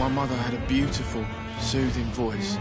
My mother had a beautiful, soothing voice.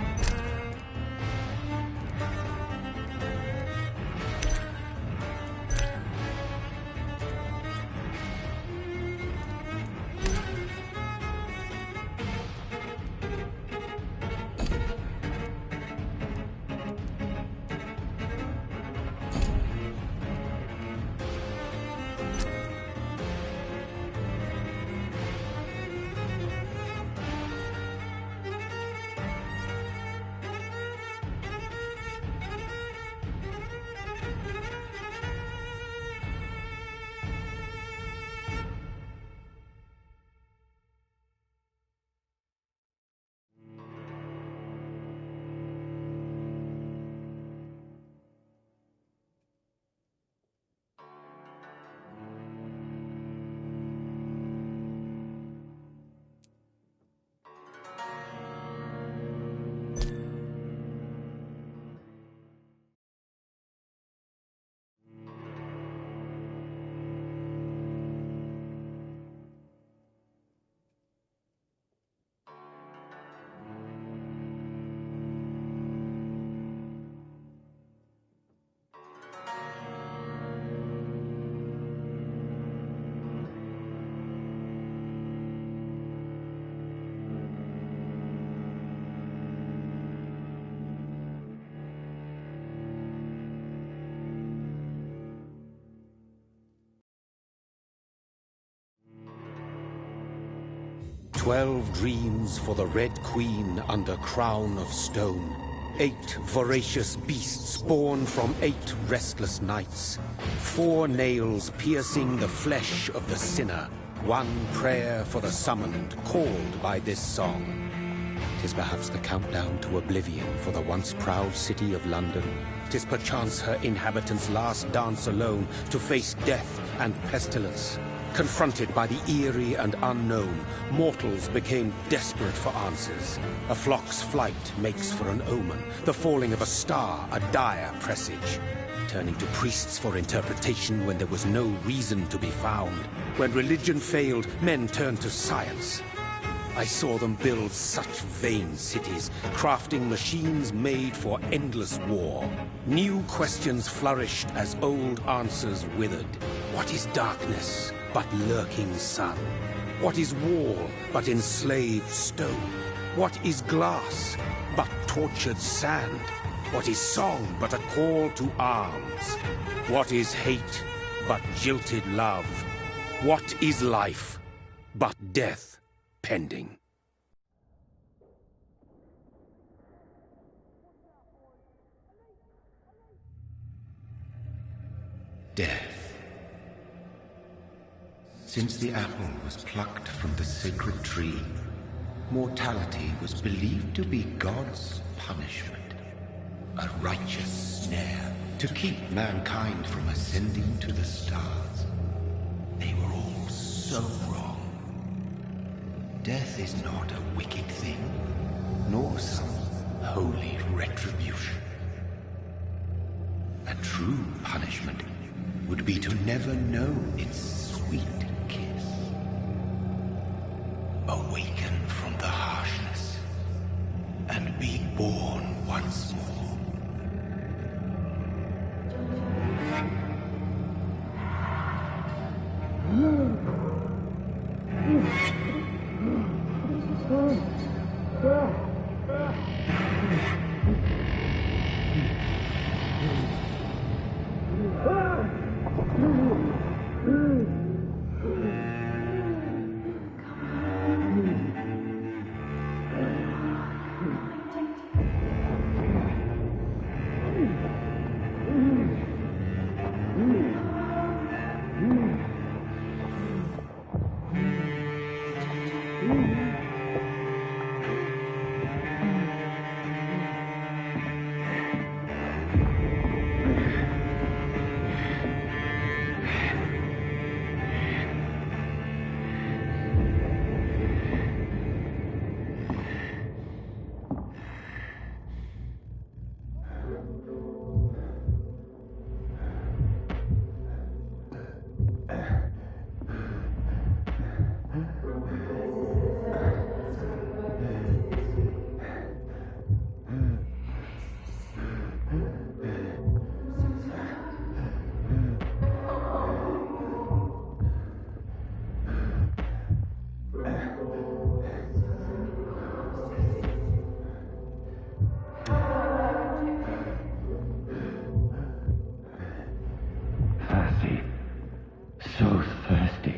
"12 dreams for the Red Queen under crown of stone. 8 voracious beasts born from 8 restless nights. 4 nails piercing the flesh of the sinner. 1 prayer for the summoned, called by this song. 'Tis perhaps the countdown to oblivion for the once proud city of London. 'Tis perchance her inhabitants' last dance alone to face death and pestilence. Confronted by the eerie and unknown, mortals became desperate for answers. A flock's flight makes for an omen, the falling of a star a dire presage. Turning to priests for interpretation when there was no reason to be found. When religion failed, men turned to science. I saw them build such vain cities, crafting machines made for endless war. New questions flourished as old answers withered. What is darkness but lurking sun? What is wall but enslaved stone? What is glass but tortured sand? What is song but a call to arms? What is hate but jilted love? What is life but death pending? Death. Since the apple was plucked from the sacred tree, mortality was believed to be God's punishment, a righteous snare to keep mankind from ascending to the stars. They were all so wrong. Death is not a wicked thing, nor some holy retribution. A true punishment would be to never know its sweet kiss. Awaken from the harshness and be born once more. So thirsty.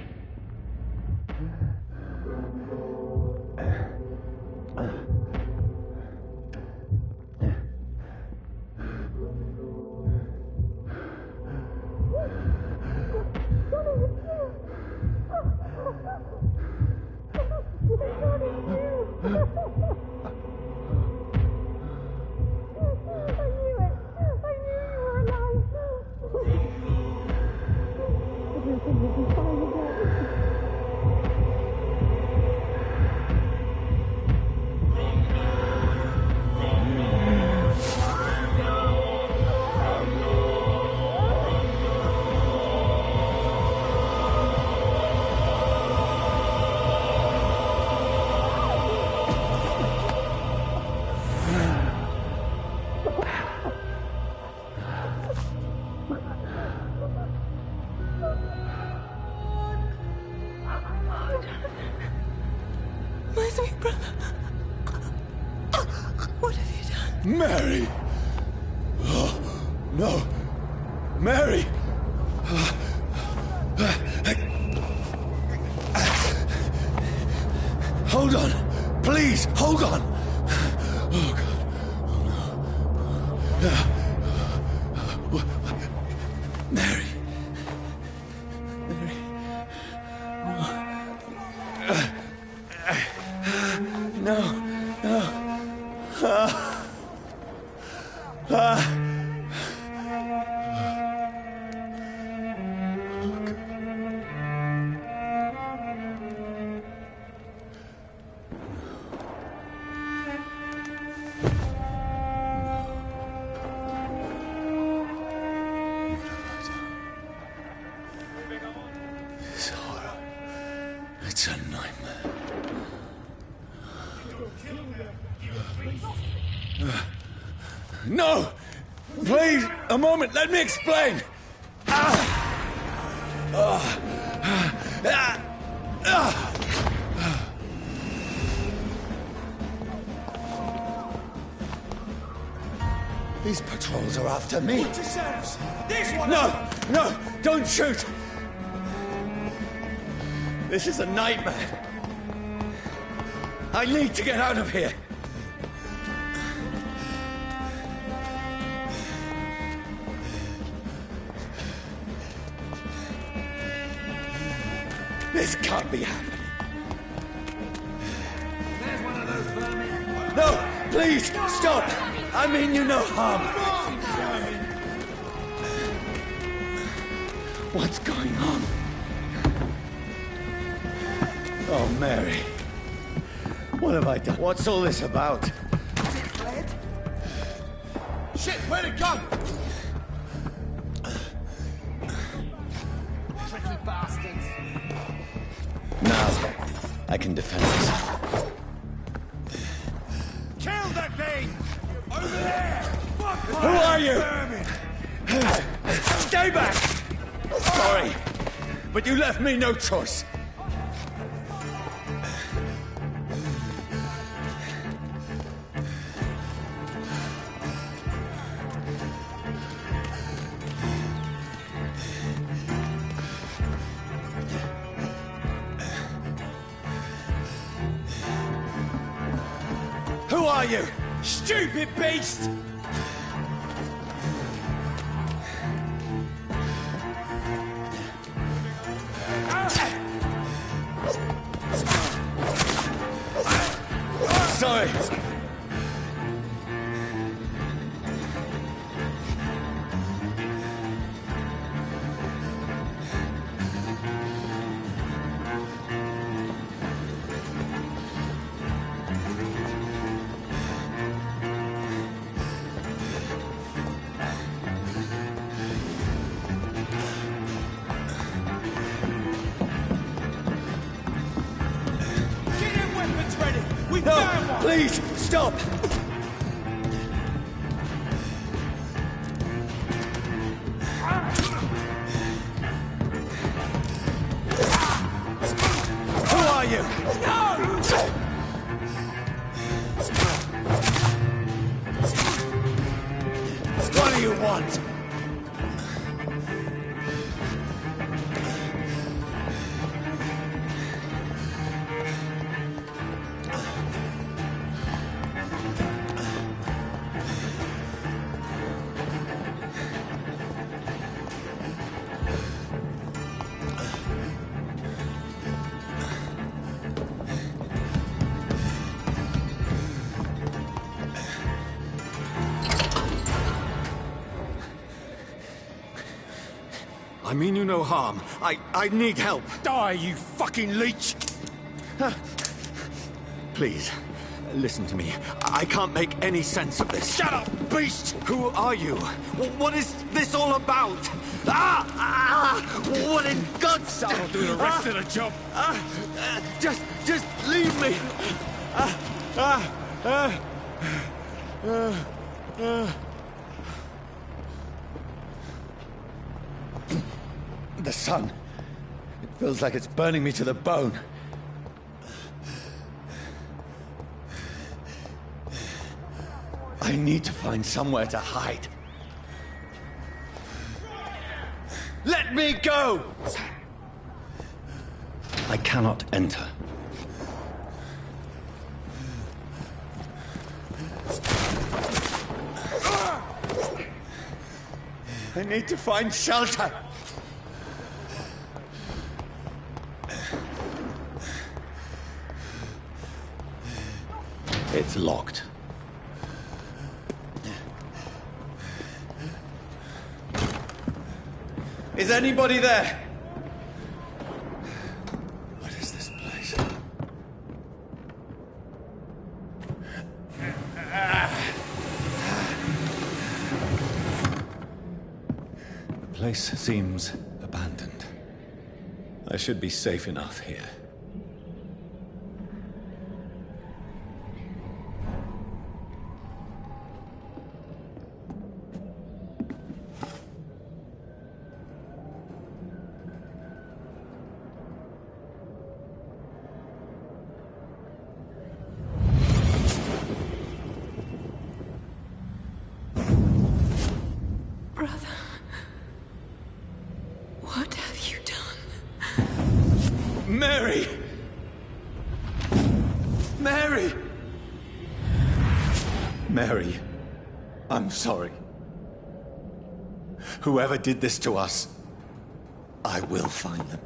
My sweet brother. What have you done? Mary! Oh, no! Mary! Hold on! Please, hold on! Oh, God. Oh, no. Mary. Mary. No. No. This horror. It's a nightmare. No! Please, a moment, let me explain! These patrols are after me. This one! No! No! Don't shoot! This is a nightmare. I need to get out of here. This can't be happening. There's one of those vermin. No! Please, stop! I mean you no harm. What's going on? Oh, Mary. What have I done? What's all this about? Has it fled? Shit, where'd it go? Tricky bastards. Now, I can defend myself. Kill that thing! Over there! Who are you? Stay back! Sorry, but you left me no choice. Who are you? Stupid beast! Sorry. No, please, stop! Who are you? No! What do you want? mean you no harm. I need help. Die, you fucking leech! Please, listen to me. I can't make any sense of this. Shut up, beast! Who are you? What is this all about? What in God's name? I'll do the rest of the job. Just leave me. The sun. It feels like it's burning me to the bone. I need to find somewhere to hide. Let me go! I cannot enter. I need to find shelter. It's locked. Is anybody there? What is this place? The place seems abandoned. I should be safe enough here. Mary! Mary! Mary, I'm sorry. Whoever did this to us, I will find them.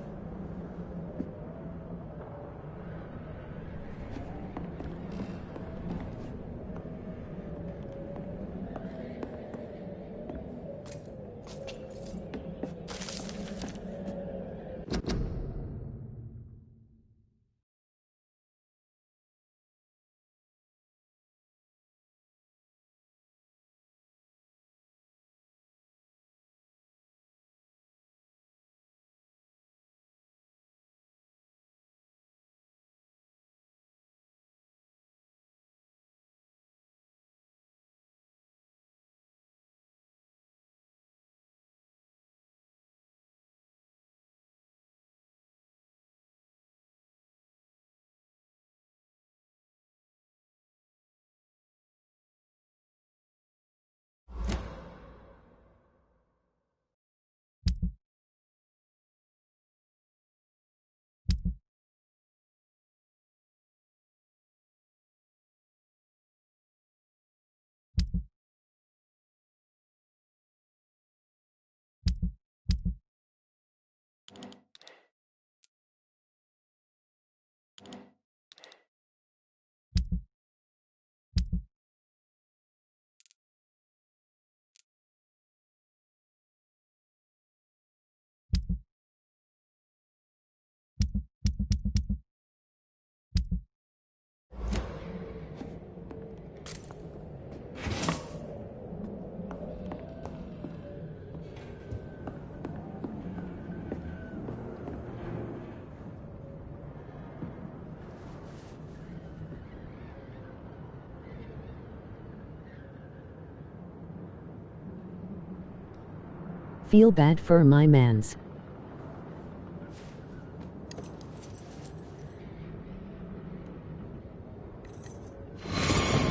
Feel bad for my mans.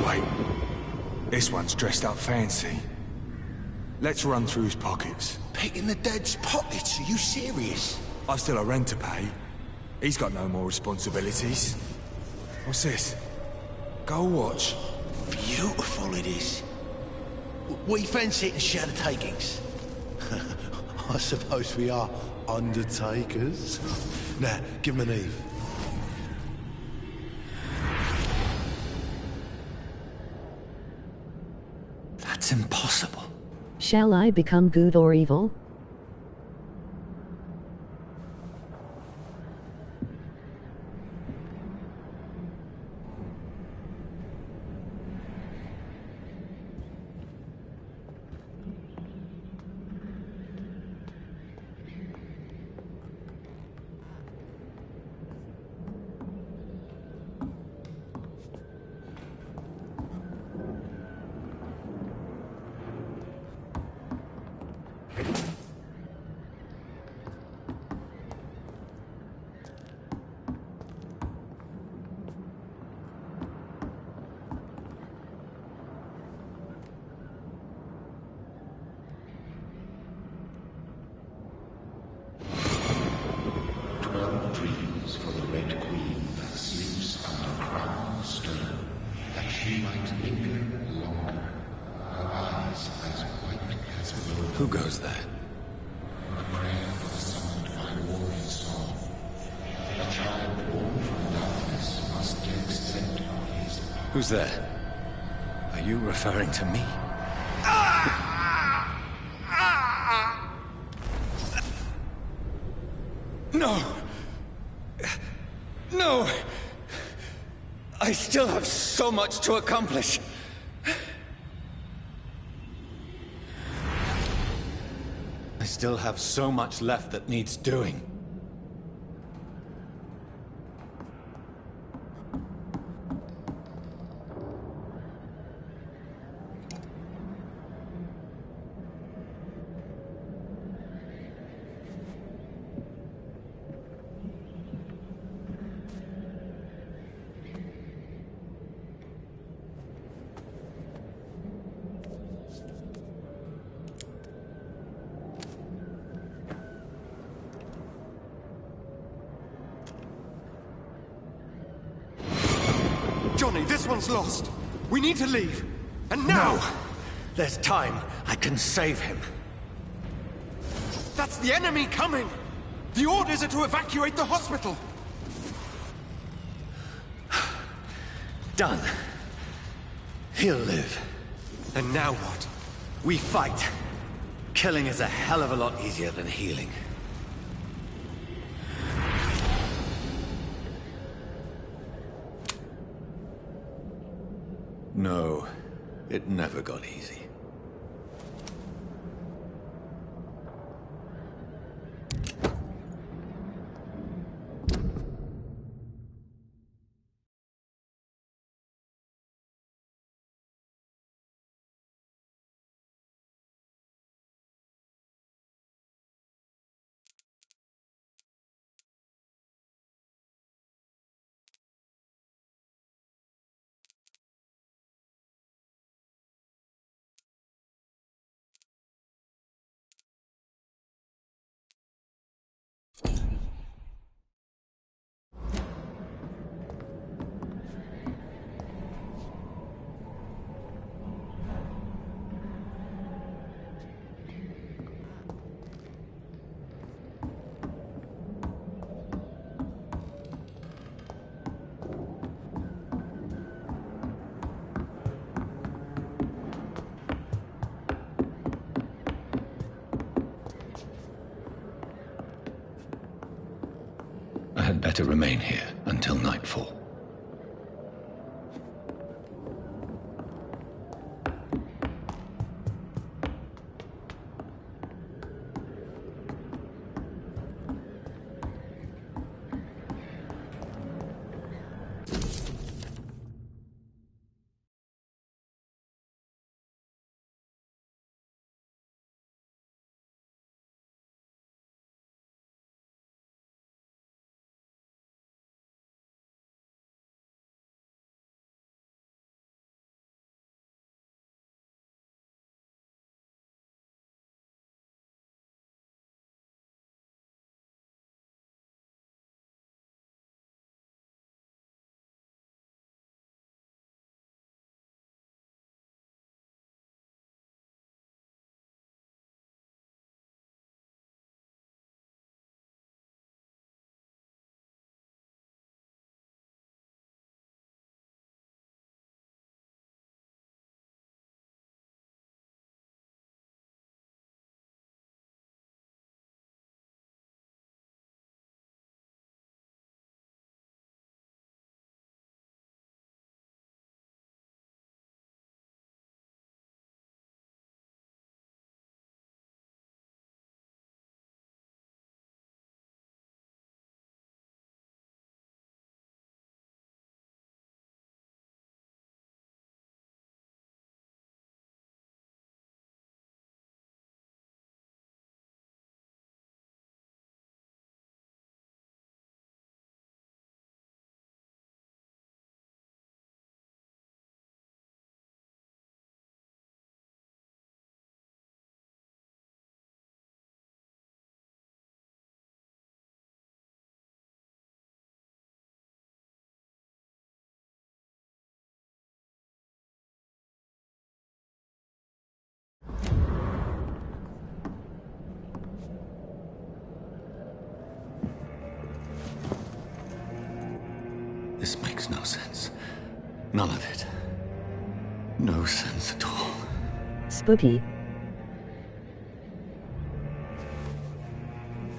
Wait. This one's dressed up fancy. Let's run through his pockets. Picking the dead's pockets? Are you serious? I've still a rent to pay. He's got no more responsibilities. What's this? Gold watch. Beautiful it is. We fancy it and share the takings. I suppose we are undertakers. Now, give him an Eve. That's impossible. Shall I become good or evil? she might linger longer, her eyes as white as wool. Who goes there? A prayer for the summoned by warrior's song. A child born from darkness must accept of his power. Who's there? Are you referring to me? No! No! I still have so much to accomplish! I still have so much left that needs doing. Johnny, this one's lost. We need to leave. And now! No! There's time. I can save him. That's the enemy coming! The orders are to evacuate the hospital! Done. He'll live. And now what? We fight. Killing is a hell of a lot easier than healing. No, it never got easy. I had better remain here until nightfall. makes no sense. None of it. No sense at all. Spooky.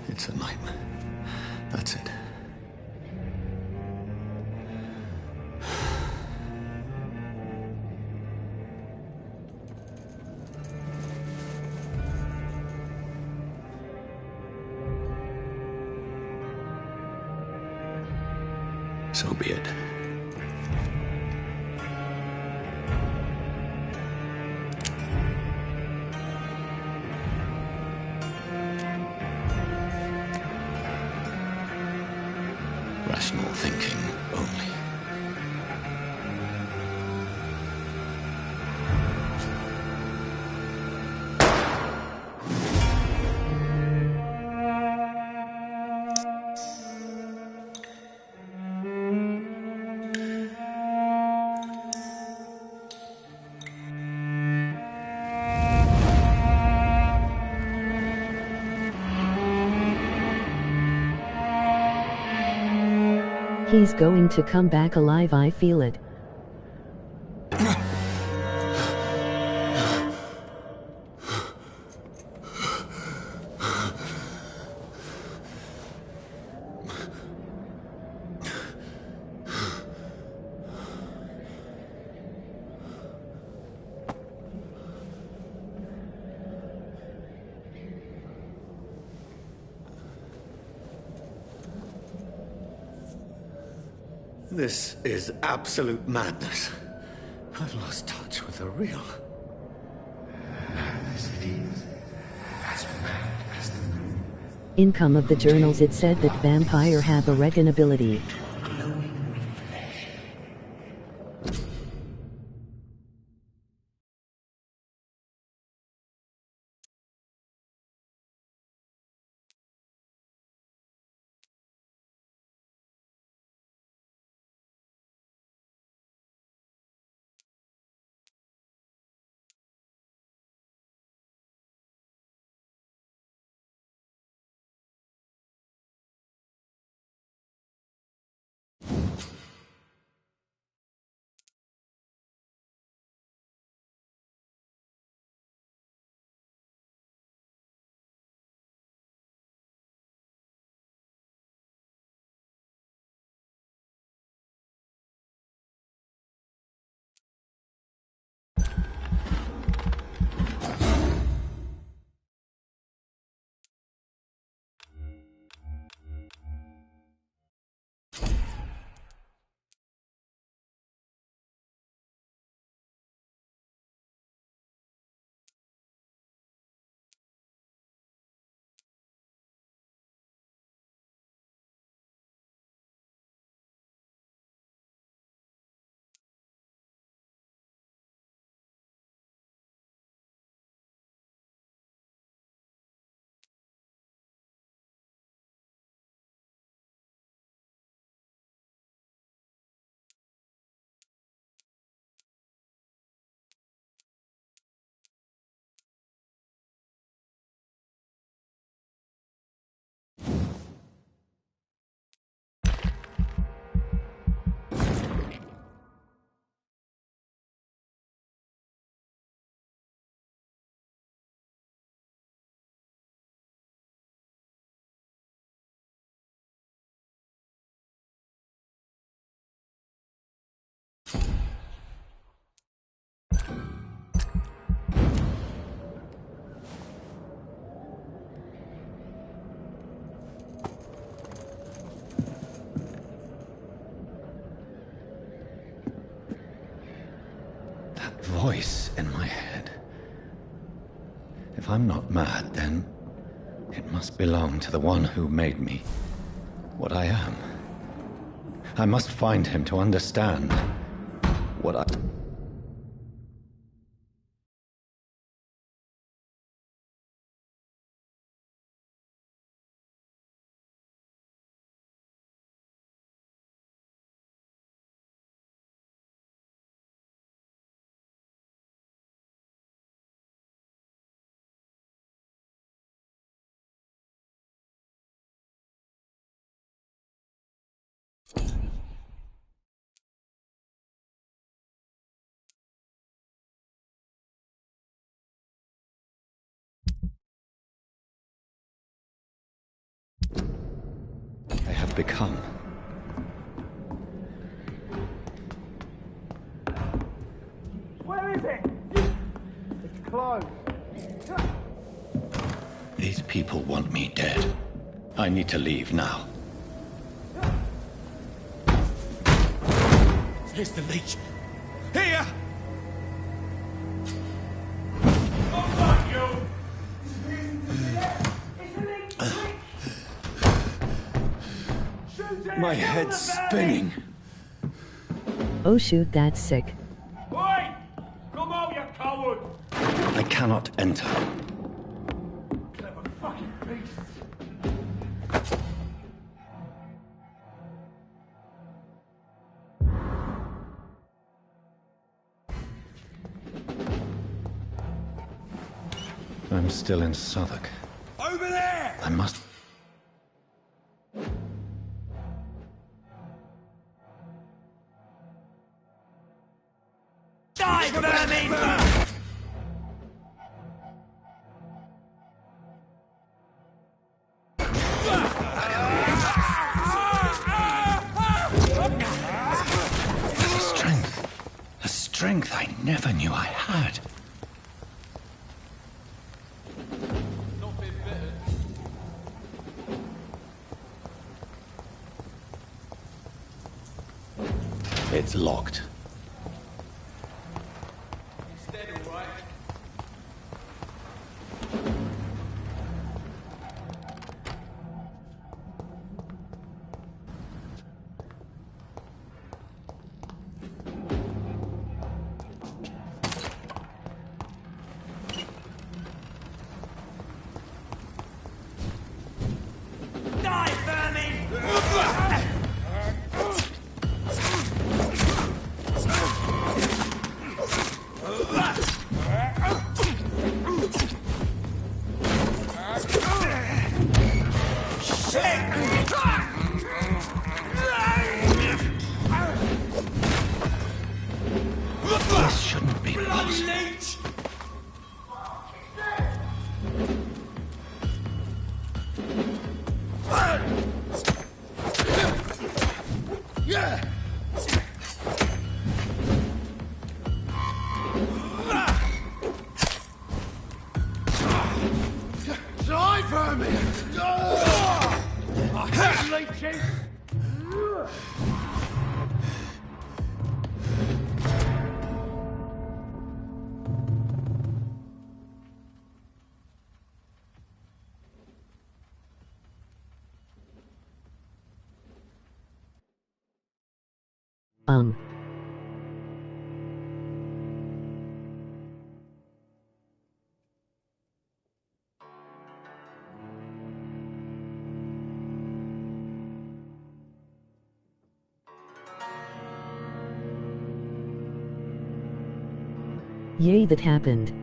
It's a nightmare. That's it. So be it. Rational thinking only. He's going to come back alive, I feel it. This is absolute madness. I've lost touch with the real. Madness it is. As mad as the moon. Income of the journals, it said that Vampyr have a reckon ability. Glowing with flesh. Voice in my head. If I'm not mad, then it must belong to the one who made me what I am. I must find him to understand what I... become. Where is it? It's closed. These people want me dead. I need to leave now. Here's the leech. Here! My head's spinning. Oh shoot, that's sick. Oi! Come out, you coward! I cannot enter. Clever fucking beasts. I'm still in Southwark. Over there! I must... Die, vermin! A strength I never knew I had. It's locked. Die, vermin! This shouldn't be possible. Die, vermin! I hate leeches! Yay, that happened.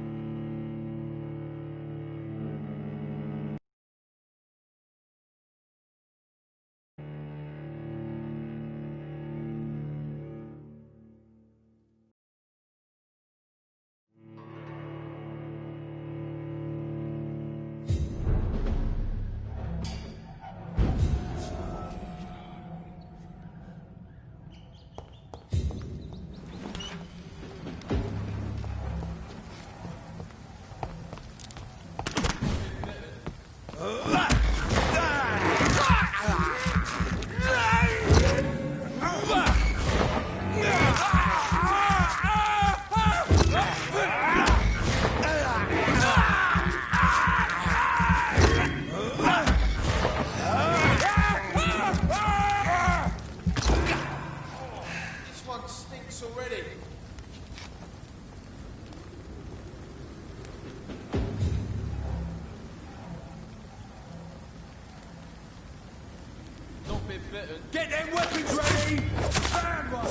Get them weapons ready! Stand by!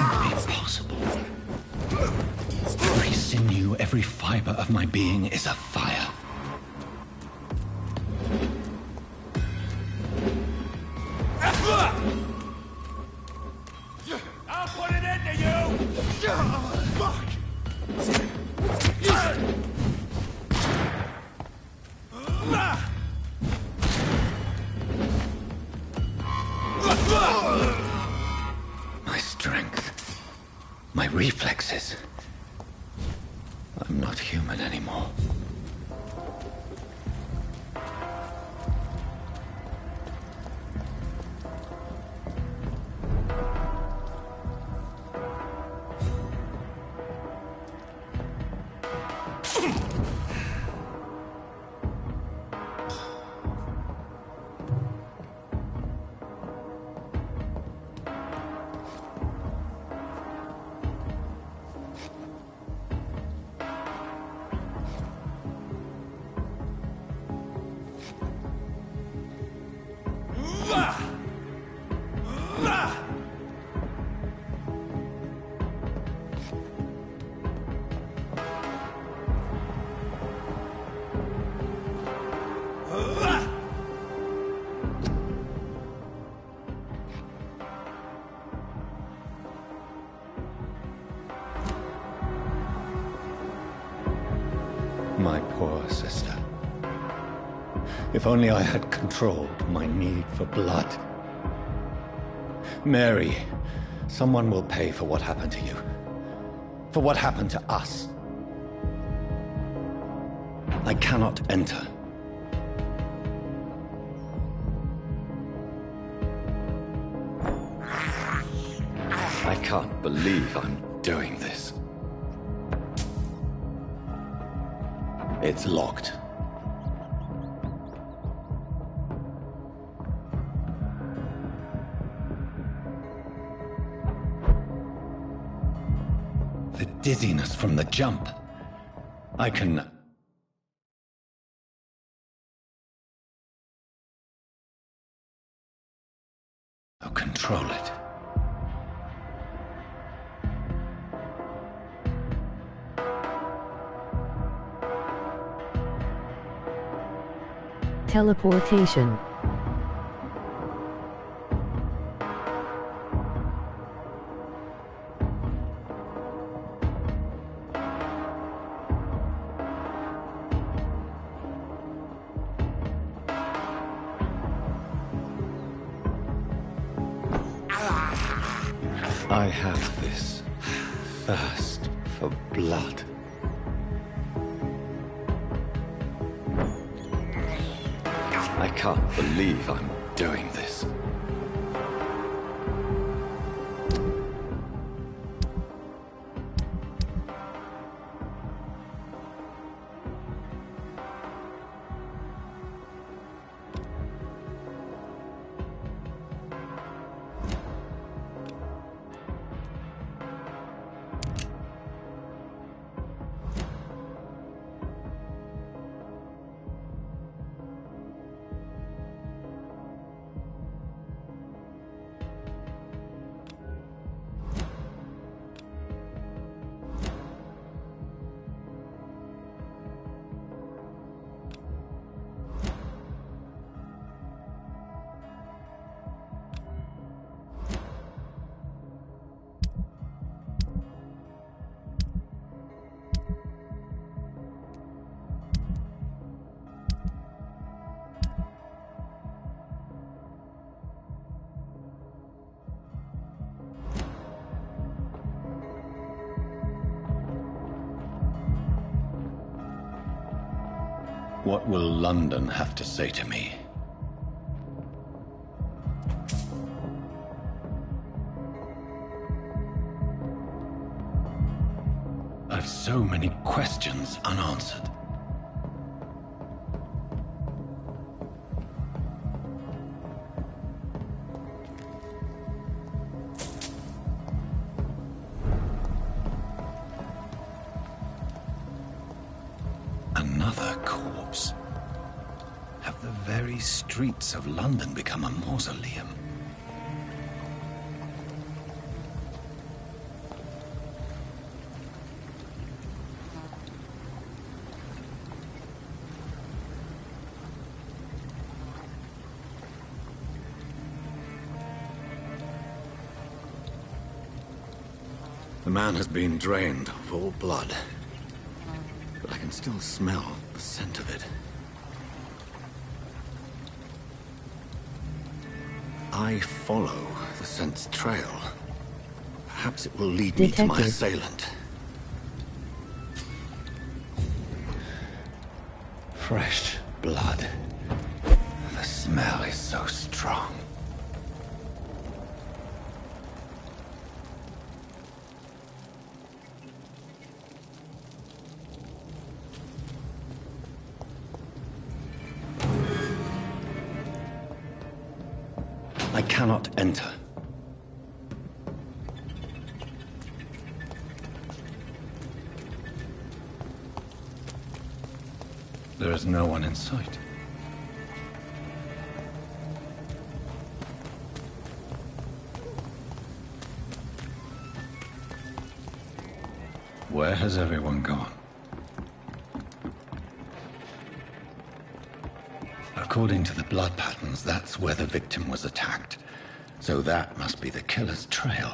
Shouldn't be possible. Every sinew, every fiber of my being is afire. I'll put an end to you! Fuck! reflexes. I'm not human anymore. My poor sister. If only I had controlled my need for blood. Mary, someone will pay for what happened to you. For what happened to us. I cannot enter. I can't believe I'm doing this. It's locked. The dizziness from the jump. I can... I'll control it. Teleportation. I have this thirst for blood. I can't believe I'm doing this. What will London have to say to me? I've so many questions unanswered. Another corpse. Have the very streets of London become a mausoleum? The man has been drained of all blood. But I can still smell the scent of it. I follow the scent's trail. Perhaps it will lead me to my Detective. assailant. Fresh blood. The smell is so strong. I cannot enter. There is no one in sight. Where has everyone gone? According to the blood patterns, that's where the victim was attacked. So that must be the killer's trail.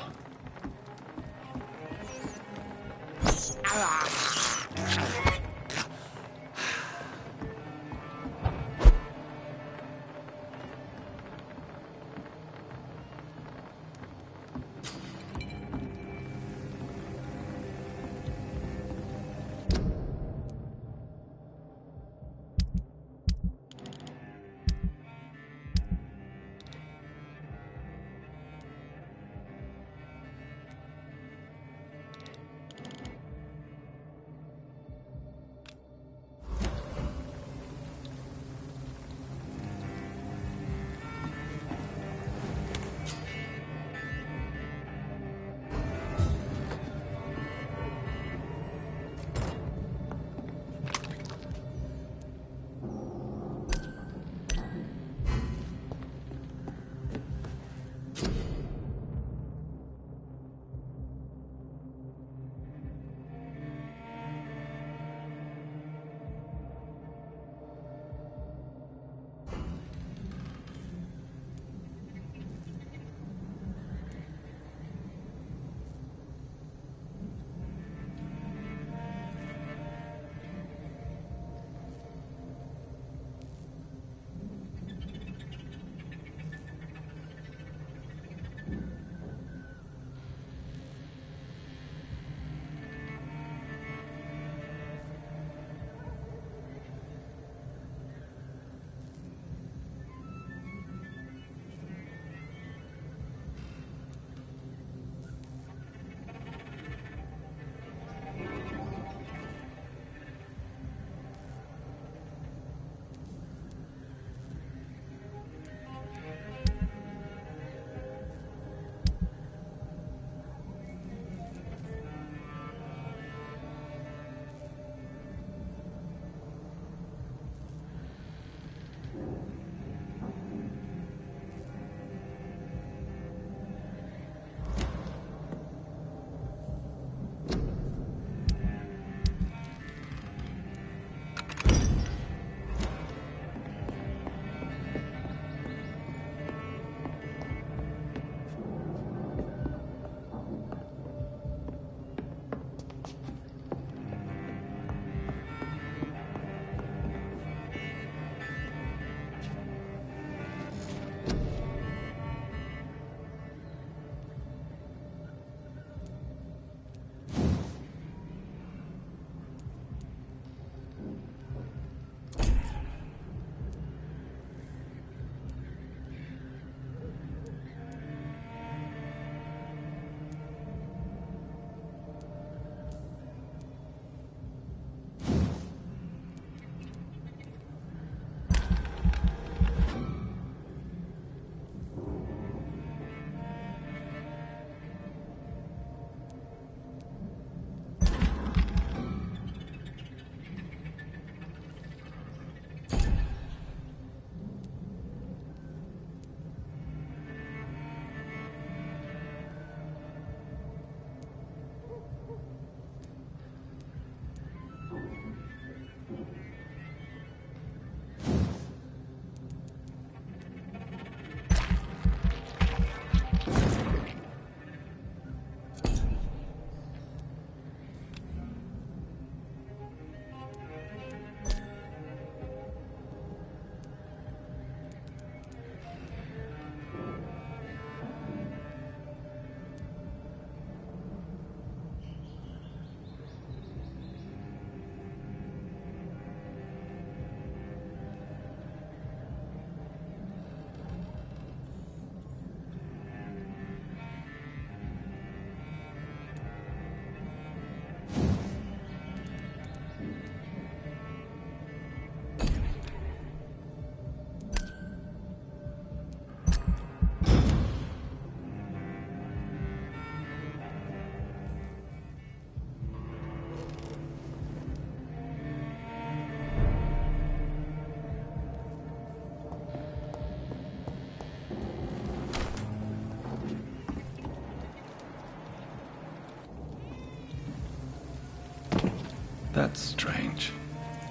That's strange.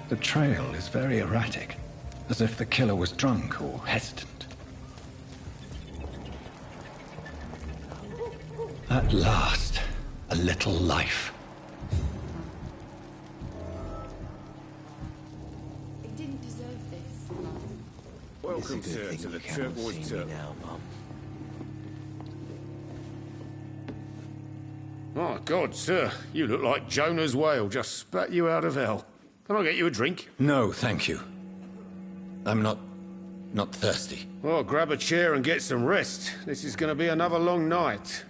The trail is very erratic, as if the killer was drunk or hesitant. At last, a little life. It didn't deserve this. Welcome, sir, to the Turquoise Turtle. My God, sir, you look like Jonah's whale just spat you out of hell. Can I get you a drink? No, thank you. I'm not thirsty. Well, grab a chair and get some rest. This is going to be another long night.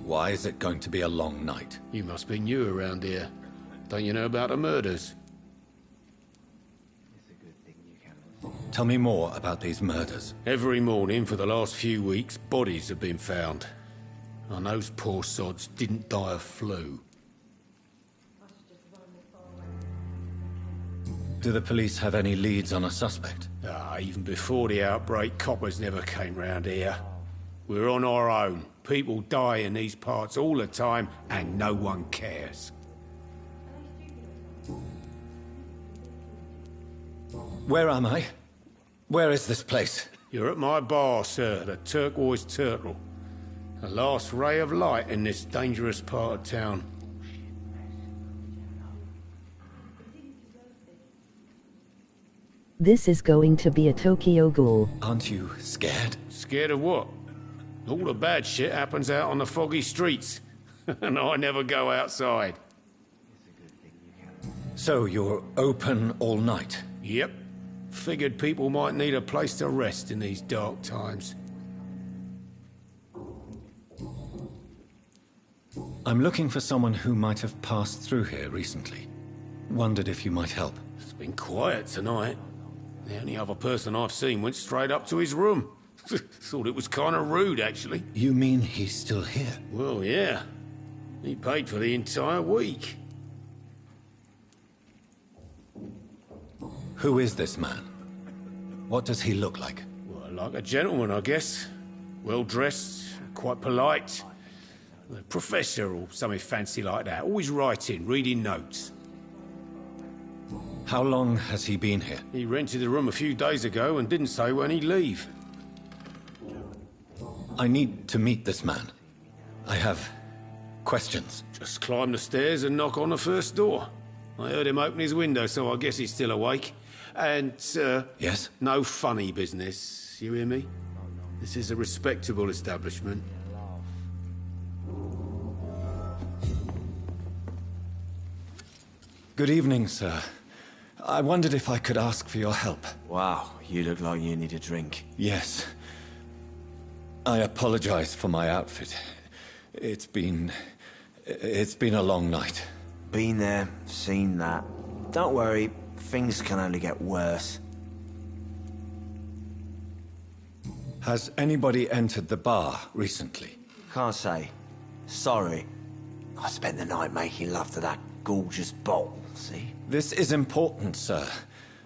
Why is it going to be a long night? You must be new around here. Don't you know about the murders? Tell me more about these murders. Every morning for the last few weeks, bodies have been found. And those poor sods didn't die of flu. Do the police have any leads on a suspect? Even before the outbreak, coppers never came round here. We're on our own. People die in these parts all the time, and no one cares. Where am I? Where is this place? You're at my bar, sir, the Turquoise Turtle. The last ray of light in this dangerous part of town. This is going to be a Tokyo Ghoul. Aren't you scared? Scared of what? All the bad shit happens out on the foggy streets. And I never go outside. So you're open all night? Yep. Figured people might need a place to rest in these dark times. I'm looking for someone who might have passed through here recently. Wondered if you might help. It's been quiet tonight. The only other person I've seen went straight up to his room. Thought it was kind of rude, actually. You mean he's still here? Well, yeah. He paid for the entire week. Who is this man? What does he look like? Well, like a gentleman, I guess. Well-dressed, quite polite. A professor or something fancy like that. Always writing, reading notes. How long has he been here? He rented the room a few days ago and didn't say when he'd leave. I need to meet this man. I have questions. Just climb the stairs and knock on the first door. I heard him open his window, so I guess he's still awake. And, Yes? no funny business, you hear me? This is a respectable establishment. Good evening, sir. I wondered if I could ask for your help. Wow, you look like you need a drink. Yes. I apologize for my outfit. It's been a long night. Been there, seen that. Don't worry, things can only get worse. Has anybody entered the bar recently? Can't say. Sorry. I spent the night making love to that gorgeous bottle, see? This is important, sir.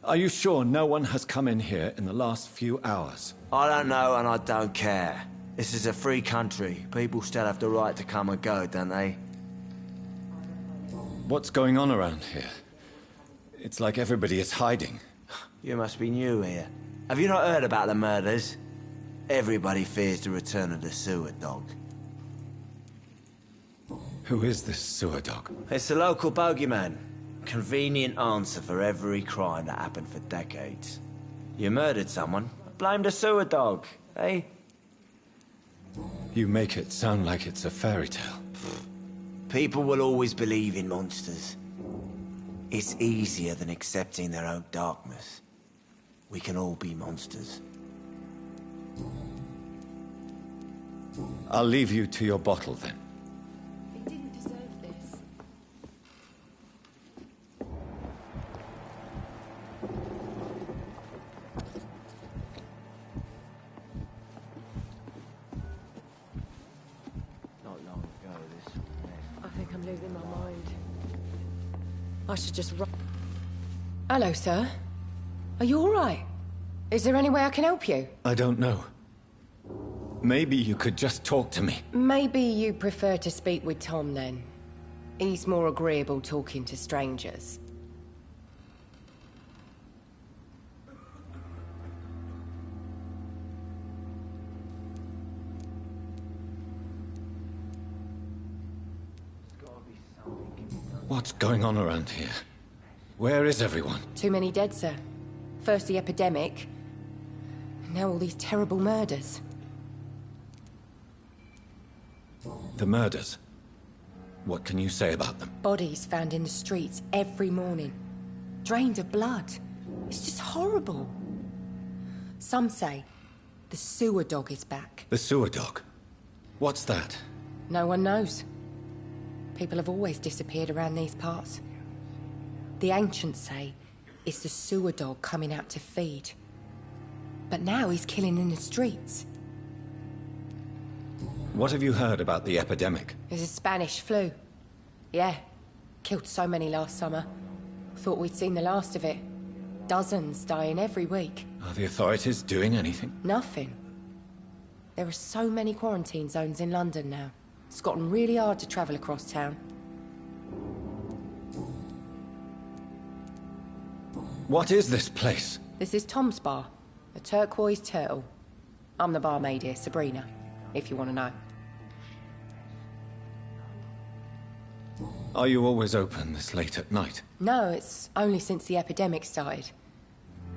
Are you sure no one has come in here in the last few hours? I don't know and I don't care. This is a free country. People still have the right to come and go, don't they? What's going on around here? It's like everybody is hiding. You must be new here. Have you not heard about the murders? Everybody fears the return of the sewer dog. Who is this sewer dog? It's the local bogeyman. Convenient answer for every crime that happened for decades. You murdered someone, blame the sewer dog, eh? You make it sound like it's a fairy tale. People will always believe in monsters. It's easier than accepting their own darkness. We can all be monsters. I'll leave you to your bottle then. It didn't deserve this. Not long ago, this I think I'm losing my mind. I should just run. Hello, sir. Are you all right? Is there any way I can help you? I don't know. Maybe you could just talk to me. Maybe you prefer to speak with Tom, then. He's more agreeable talking to strangers. What's going on around here? Where is everyone? Too many dead, sir. First the epidemic, now all these terrible murders. The murders? What can you say about them? Bodies found in the streets every morning. Drained of blood. It's just horrible. Some say the sewer dog is back. The sewer dog? What's that? No one knows. People have always disappeared around these parts. The ancients say it's the sewer dog coming out to feed. But now he's killing in the streets. What have you heard about the epidemic? There's a Spanish flu. Yeah. Killed so many last summer. Thought we'd seen the last of it. Dozens dying every week. Are the authorities doing anything? Nothing. There are so many quarantine zones in London now. It's gotten really hard to travel across town. What is this place? This is Tom's bar. The Turquoise Turtle. I'm the barmaid here, Sabrina, if you want to know. Are you always open this late at night? No, it's only since the epidemic started.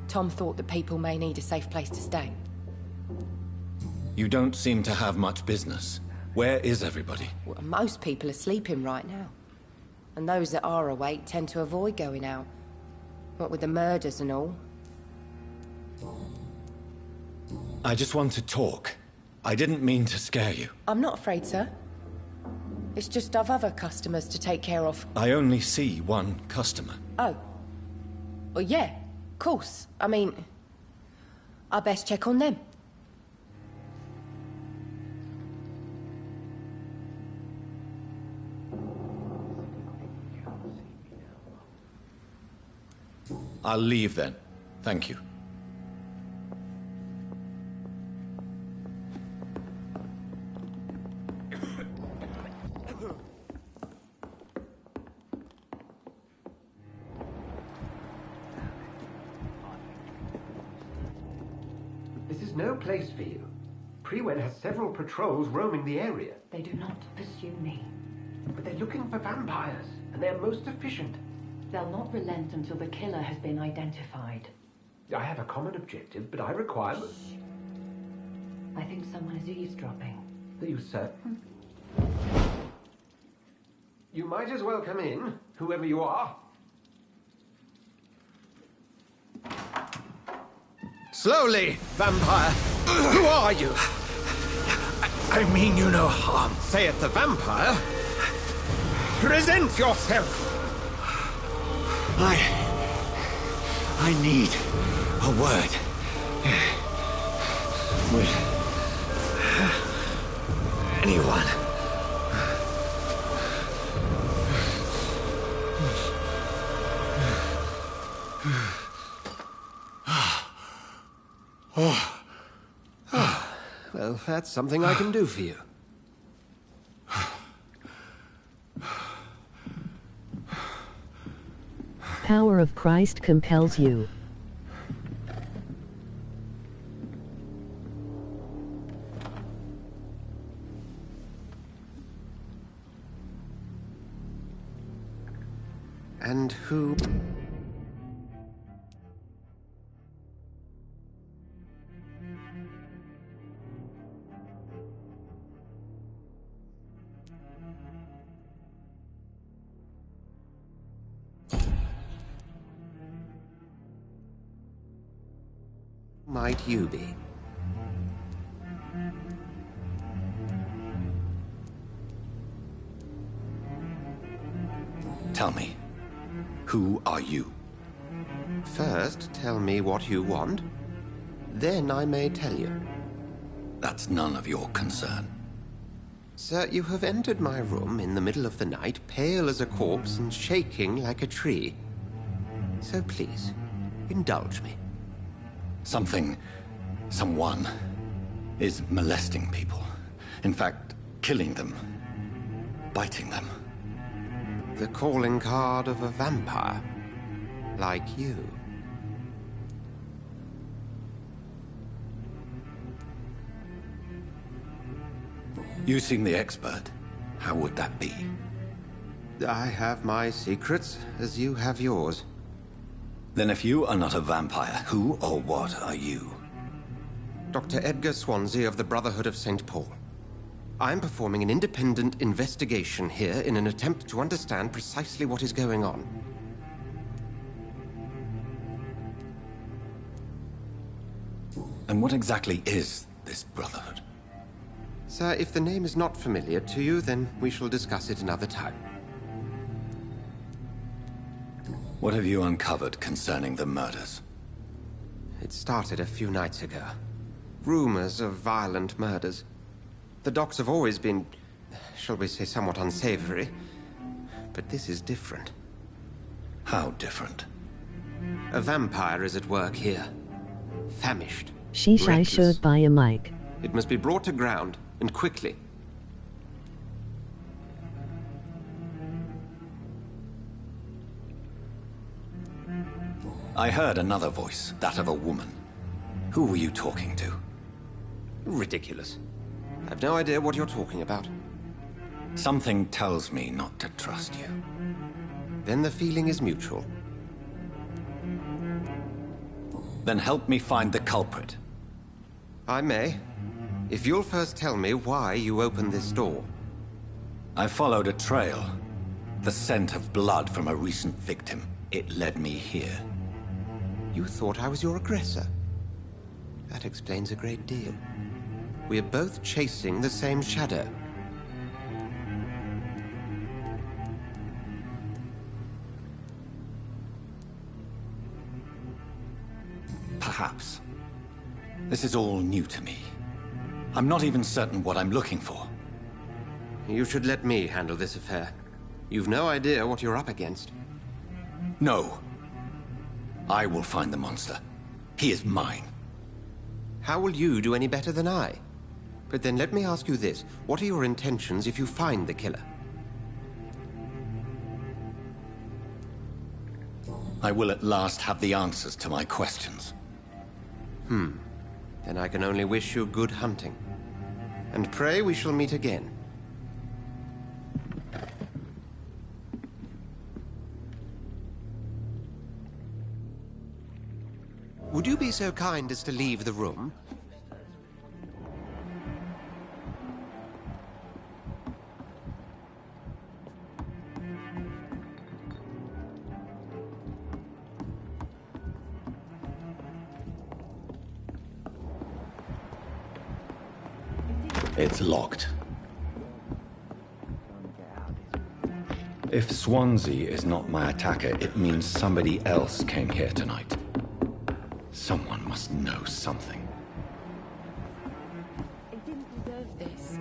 Tom thought that people may need a safe place to stay. You don't seem to have much business. Where is everybody? Well, most people are sleeping right now. And those that are awake tend to avoid going out. What with the murders and all. I just want to talk. I didn't mean to scare you. I'm not afraid, sir. It's just I've other customers to take care of. I only see one customer. Oh. Well, yeah, of course. I mean, I best check on them. I'll leave then. Thank you. This is no place for you. Prewen has several patrols roaming the area. They do not pursue me. But they're looking for vampires, and they're most efficient. They'll not relent until the killer has been identified. I have a common objective, but I require... Shh. I think someone is eavesdropping. Are you certain? You might as well come in, whoever you are. Slowly, vampire! Who are you? I mean you no harm. Saith the vampire. Present yourself! I need a word with anyone. Well, that's something I can do for you. Power of Christ compels you. And who... might you be? Tell me, who are you? First, tell me what you want. Then I may tell you. That's none of your concern. Sir, you have entered my room in the middle of the night, pale as a corpse and shaking like a tree. So please, indulge me. Someone is molesting people. In fact, killing them. Biting them. The calling card of a vampire. Like you. You seem the expert. How would that be? I have my secrets, as you have yours. Then if you are not a vampire, who or what are you? Dr. Edgar Swansea of the Brotherhood of St. Paul. I'm performing an independent investigation here in an attempt to understand precisely what is going on. And what exactly is this Brotherhood? Sir, if the name is not familiar to you, then we shall discuss it another time. What have you uncovered concerning the murders? It started a few nights ago. Rumors of violent murders. The docks have always been, shall we say, somewhat unsavory. But this is different. How different? A vampire is at work here. Famished. Sheesh, I should buy a mic. It must be brought to ground, and quickly. I heard another voice, that of a woman. Who were you talking to? Ridiculous. I've no idea what you're talking about. Something tells me not to trust you. Then the feeling is mutual. Then help me find the culprit. I may. If you'll first tell me why you opened this door. I followed a trail. The scent of blood from a recent victim. It led me here. You thought I was your aggressor? That explains a great deal. We're both chasing the same shadow. Perhaps. This is all new to me. I'm not even certain what I'm looking for. You should let me handle this affair. You've no idea what you're up against. No. I will find the monster. He is mine. How will you do any better than I? But then let me ask you this. What are your intentions if you find the killer? I will at last have the answers to my questions. Then I can only wish you good hunting. And pray we shall meet again. Would you be so kind as to leave the room? It's locked. If Swansea is not my attacker, it means somebody else came here tonight. Someone must know something. He didn't deserve this.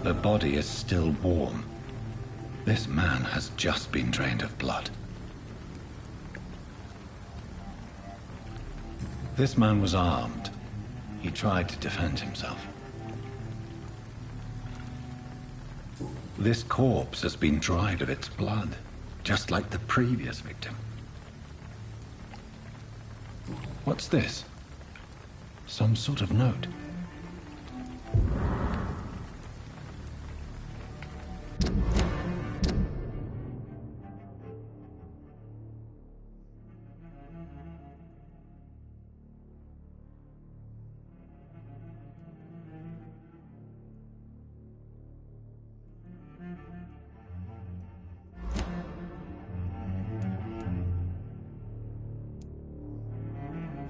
The body is still warm. This man has just been drained of blood. This man was armed. He tried to defend himself. This corpse has been dried of its blood, just like the previous victim. What's this? Some sort of note.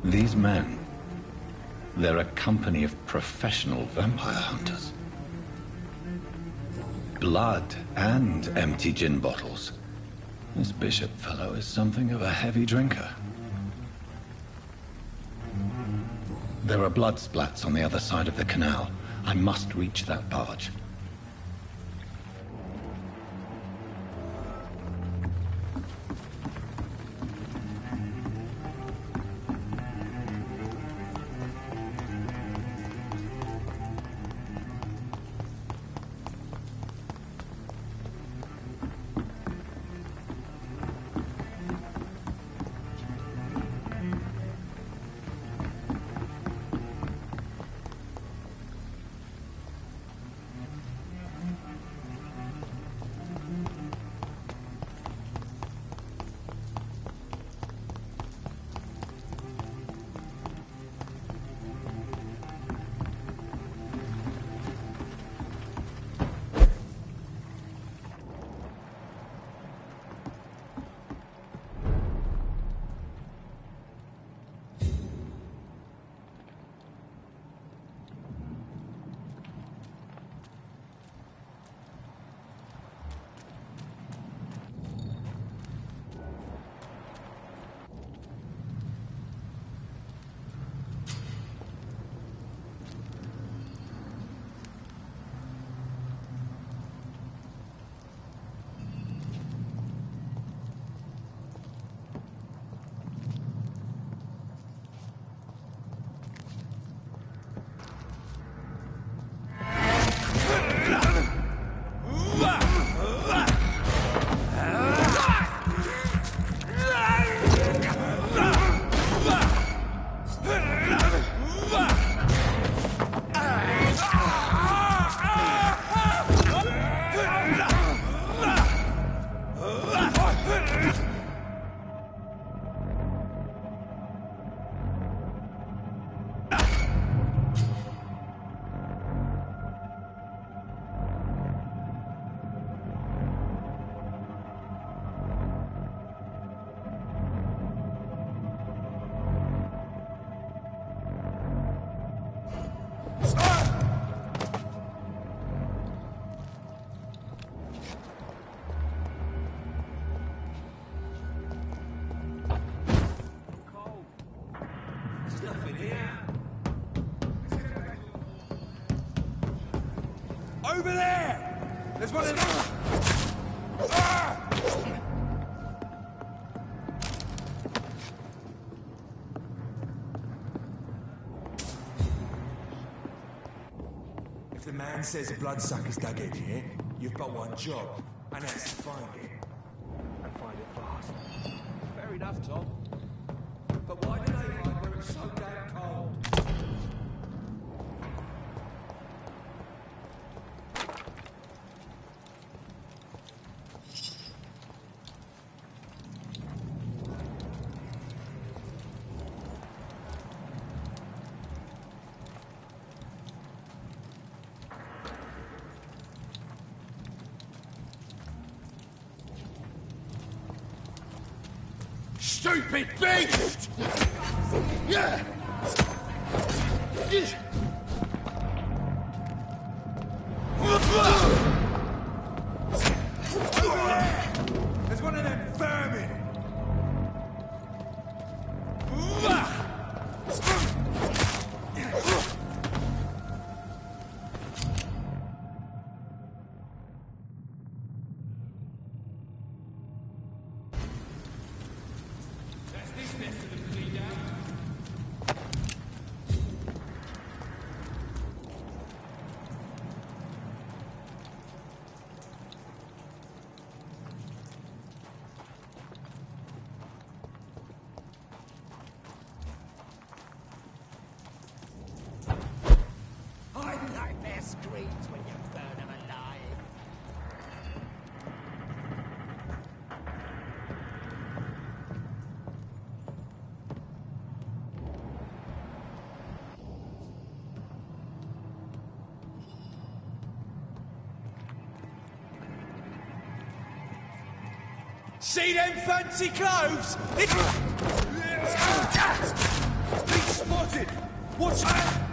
These men, they're a company of professional vampire hunters. Blood and empty gin bottles. This Bishop fellow is something of a heavy drinker. There are blood splats on the other side of the canal. I must reach that barge. Over there! There's one of them! If the man says bloodsuckers dug in here, you've got one job, and that's to find it. And find it fast. Fair enough, Tom. But why do they hide where it's so damn cold? Stupid beast! Yeah! There's one of them vermin! See them fancy clothes? He's spotted! Watch out!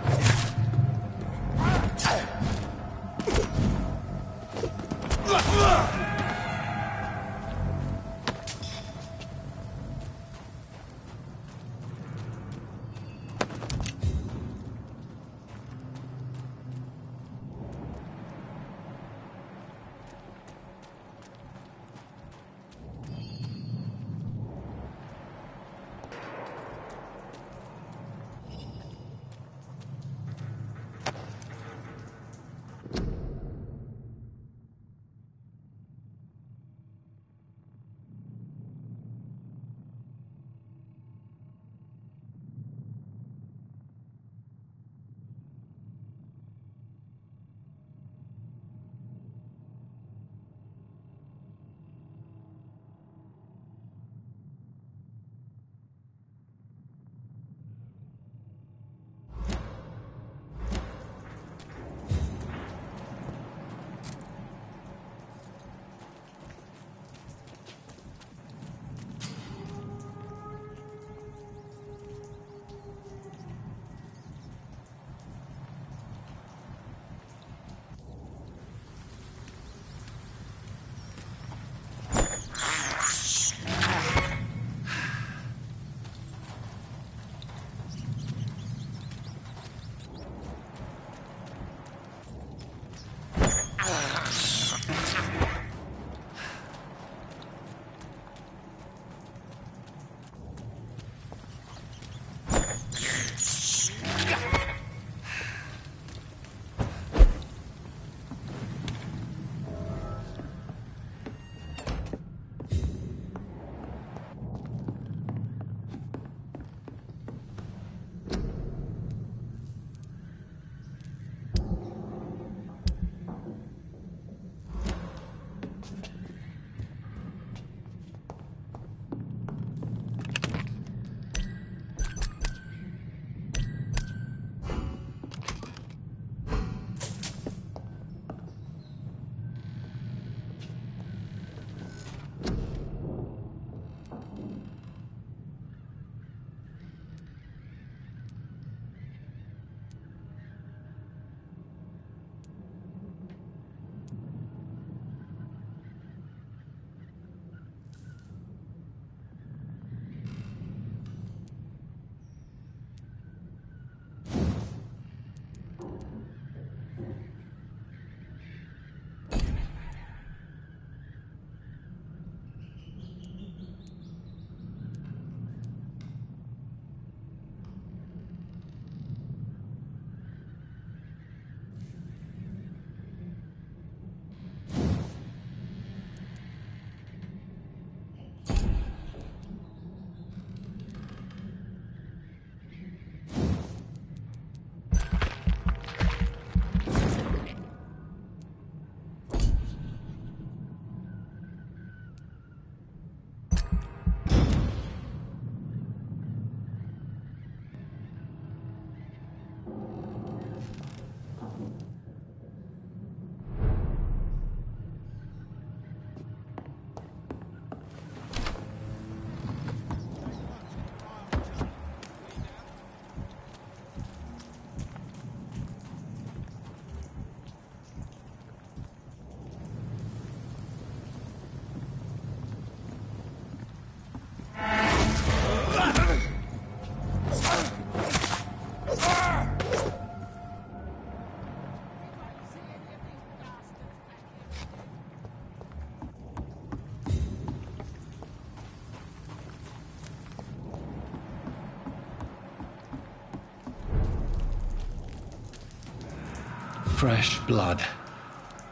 Fresh blood.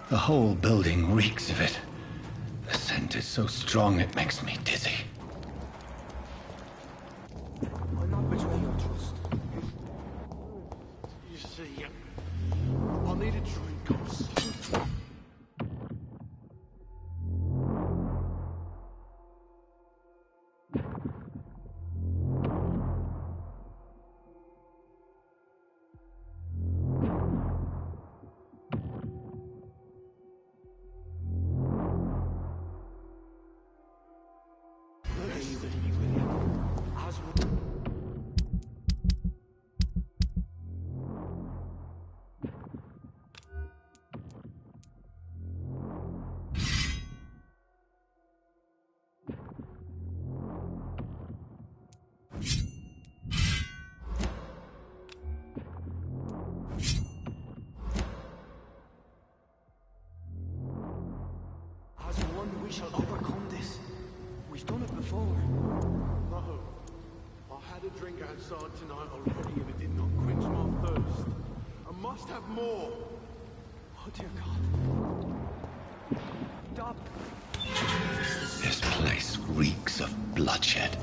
The whole building reeks of it. The scent is so strong it makes me dizzy. I'm not betray your trust. You see, I need a drink or something. we shall overcome this. We've done it before. No. I had a drink outside tonight already and it did not quench my thirst. I must have more. Oh dear God. Stop. This place reeks of bloodshed.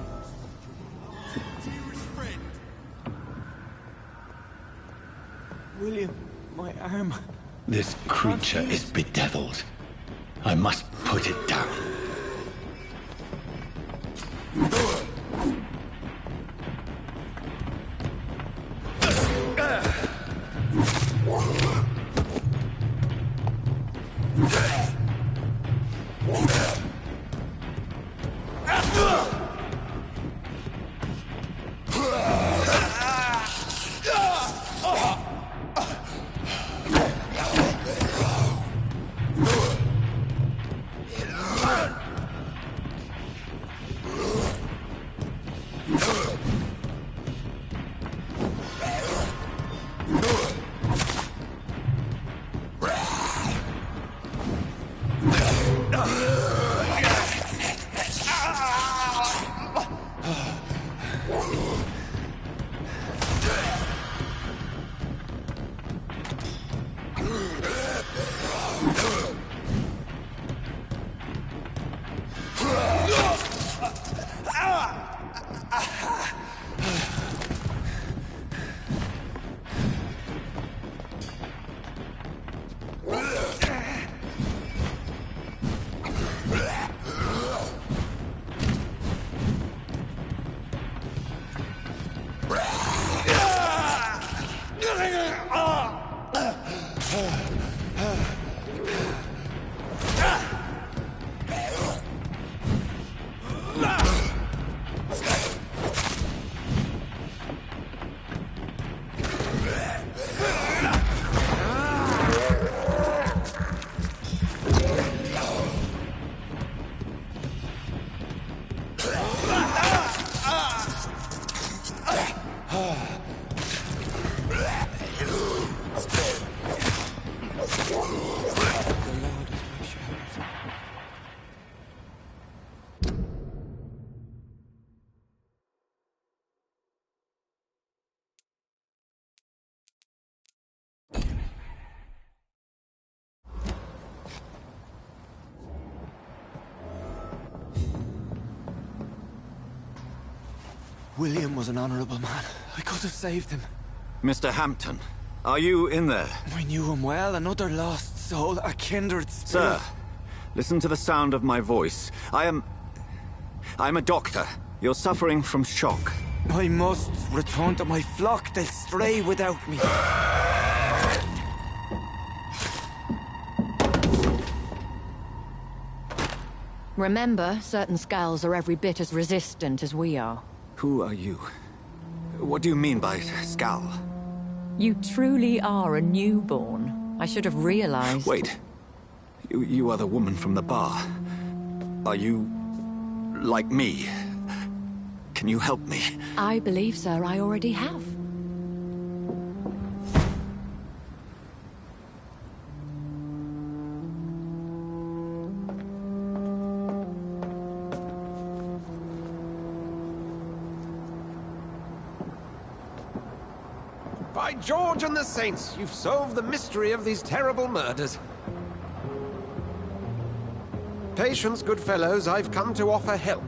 Dearest friend. William, my arm. This creature is bedeviled. I must put it down. William was an honorable man. I could have saved him. Mr. Hampton, are you in there? I knew him well, another lost soul, a kindred spirit. Sir, listen to the sound of my voice. I'm a doctor. You're suffering from shock. I must return to my flock. They'll stray without me. Remember, certain skulls are every bit as resistant as we are. Who are you? What do you mean by Skal? You truly are a newborn. I should have realized. Wait. You are the woman from the bar. Are you... like me? Can you help me? I believe, sir, I already have. By George and the Saints, you've solved the mystery of these terrible murders. Patience, good fellows, I've come to offer help.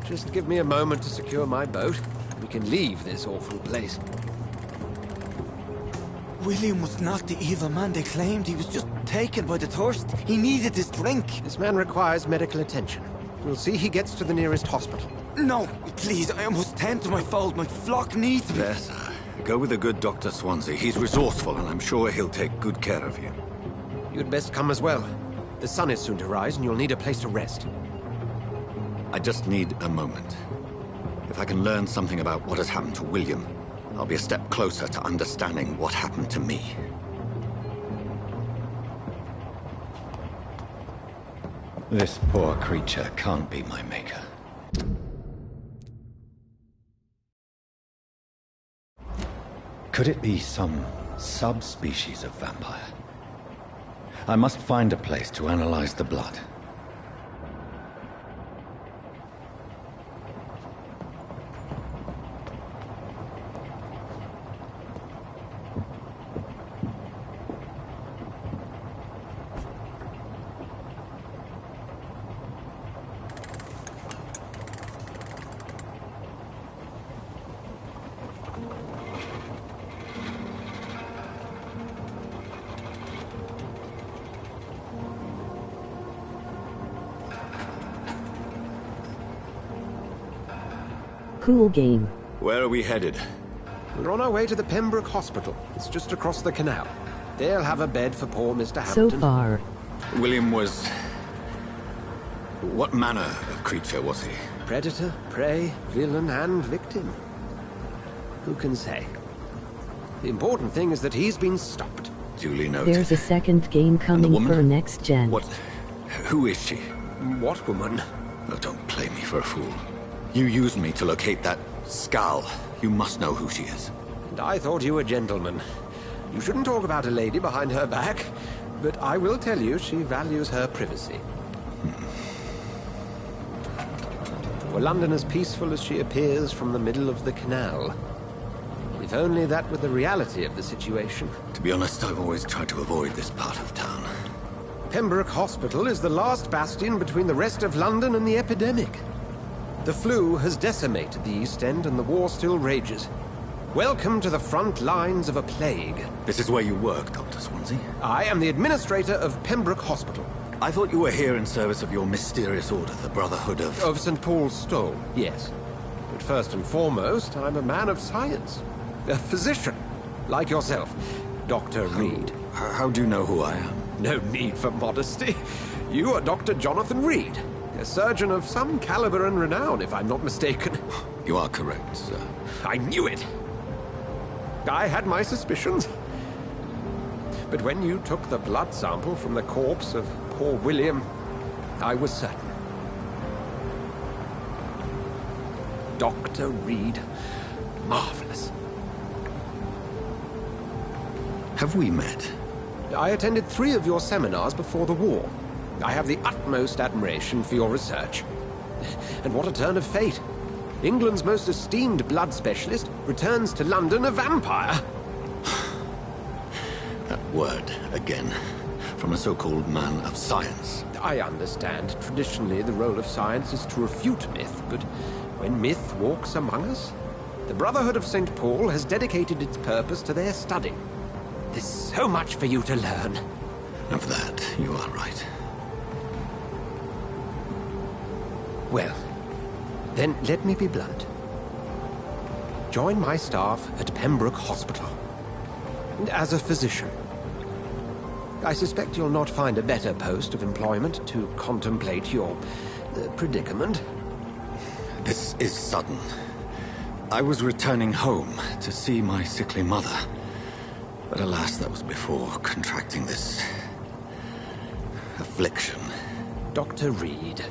Just give me a moment to secure my boat. We can leave this awful place. William was not the evil man they claimed. He was just taken by the thirst. He needed his drink. This man requires medical attention. We'll see he gets to the nearest hospital. No, please, I must tend to my fold. My flock needs me. Yes, sir. Go with the good Dr. Swansea. He's resourceful, and I'm sure he'll take good care of you. You'd best come as well. The sun is soon to rise, and you'll need a place to rest. I just need a moment. If I can learn something about what has happened to William, I'll be a step closer to understanding what happened to me. This poor creature can't be my maker. Could it be some subspecies of vampire? I must find a place to analyze the blood. Cool game. Where are we headed? We're on our way to the Pembroke Hospital. It's just across the canal. They'll have a bed for poor Mr. Hampton. So far. William was... What manner of creature was he? Predator, prey, villain, and victim. Who can say? The important thing is that he's been stopped. Duly noted. There's a second game coming for next gen. What? Who is she? What woman? Oh, don't play me for a fool. You used me to locate that skull. You must know who she is. And I thought you a gentleman. You shouldn't talk about a lady behind her back, but I will tell you she values her privacy. Were London as peaceful as she appears from the middle of the canal? If only that were the reality of the situation. To be honest, I've always tried to avoid this part of town. Pembroke Hospital is the last bastion between the rest of London and the epidemic. The flu has decimated the East End and the war still rages. Welcome to the front lines of a plague. This is where you work, Dr. Swansea? I am the administrator of Pembroke Hospital. I thought you were here in service of your mysterious order, the Brotherhood of... Of St. Paul's Stole, yes. But first and foremost, I'm a man of science. A physician, like yourself, Dr. Reed. How do you know who I am? No need for modesty. You are Dr. Jonathan Reed, a surgeon of some caliber and renown, if I'm not mistaken. You are correct, sir. I knew it! I had my suspicions. But when you took the blood sample from the corpse of poor William, I was certain. Dr. Reed. Marvelous. Have we met? I attended 3 of your seminars before the war. I have the utmost admiration for your research. And what a turn of fate. England's most esteemed blood specialist returns to London a vampire. That word, again. From a so-called man of science. I understand. Traditionally, the role of science is to refute myth, but when myth walks among us, the Brotherhood of St. Paul has dedicated its purpose to their study. There's so much for you to learn. Of that, you are right. Well, then let me be blunt. Join my staff at Pembroke Hospital. As a physician. I suspect you'll not find a better post of employment to contemplate your predicament. This is sudden. I was returning home to see my sickly mother. But alas, that was before contracting this... affliction. Dr. Reed,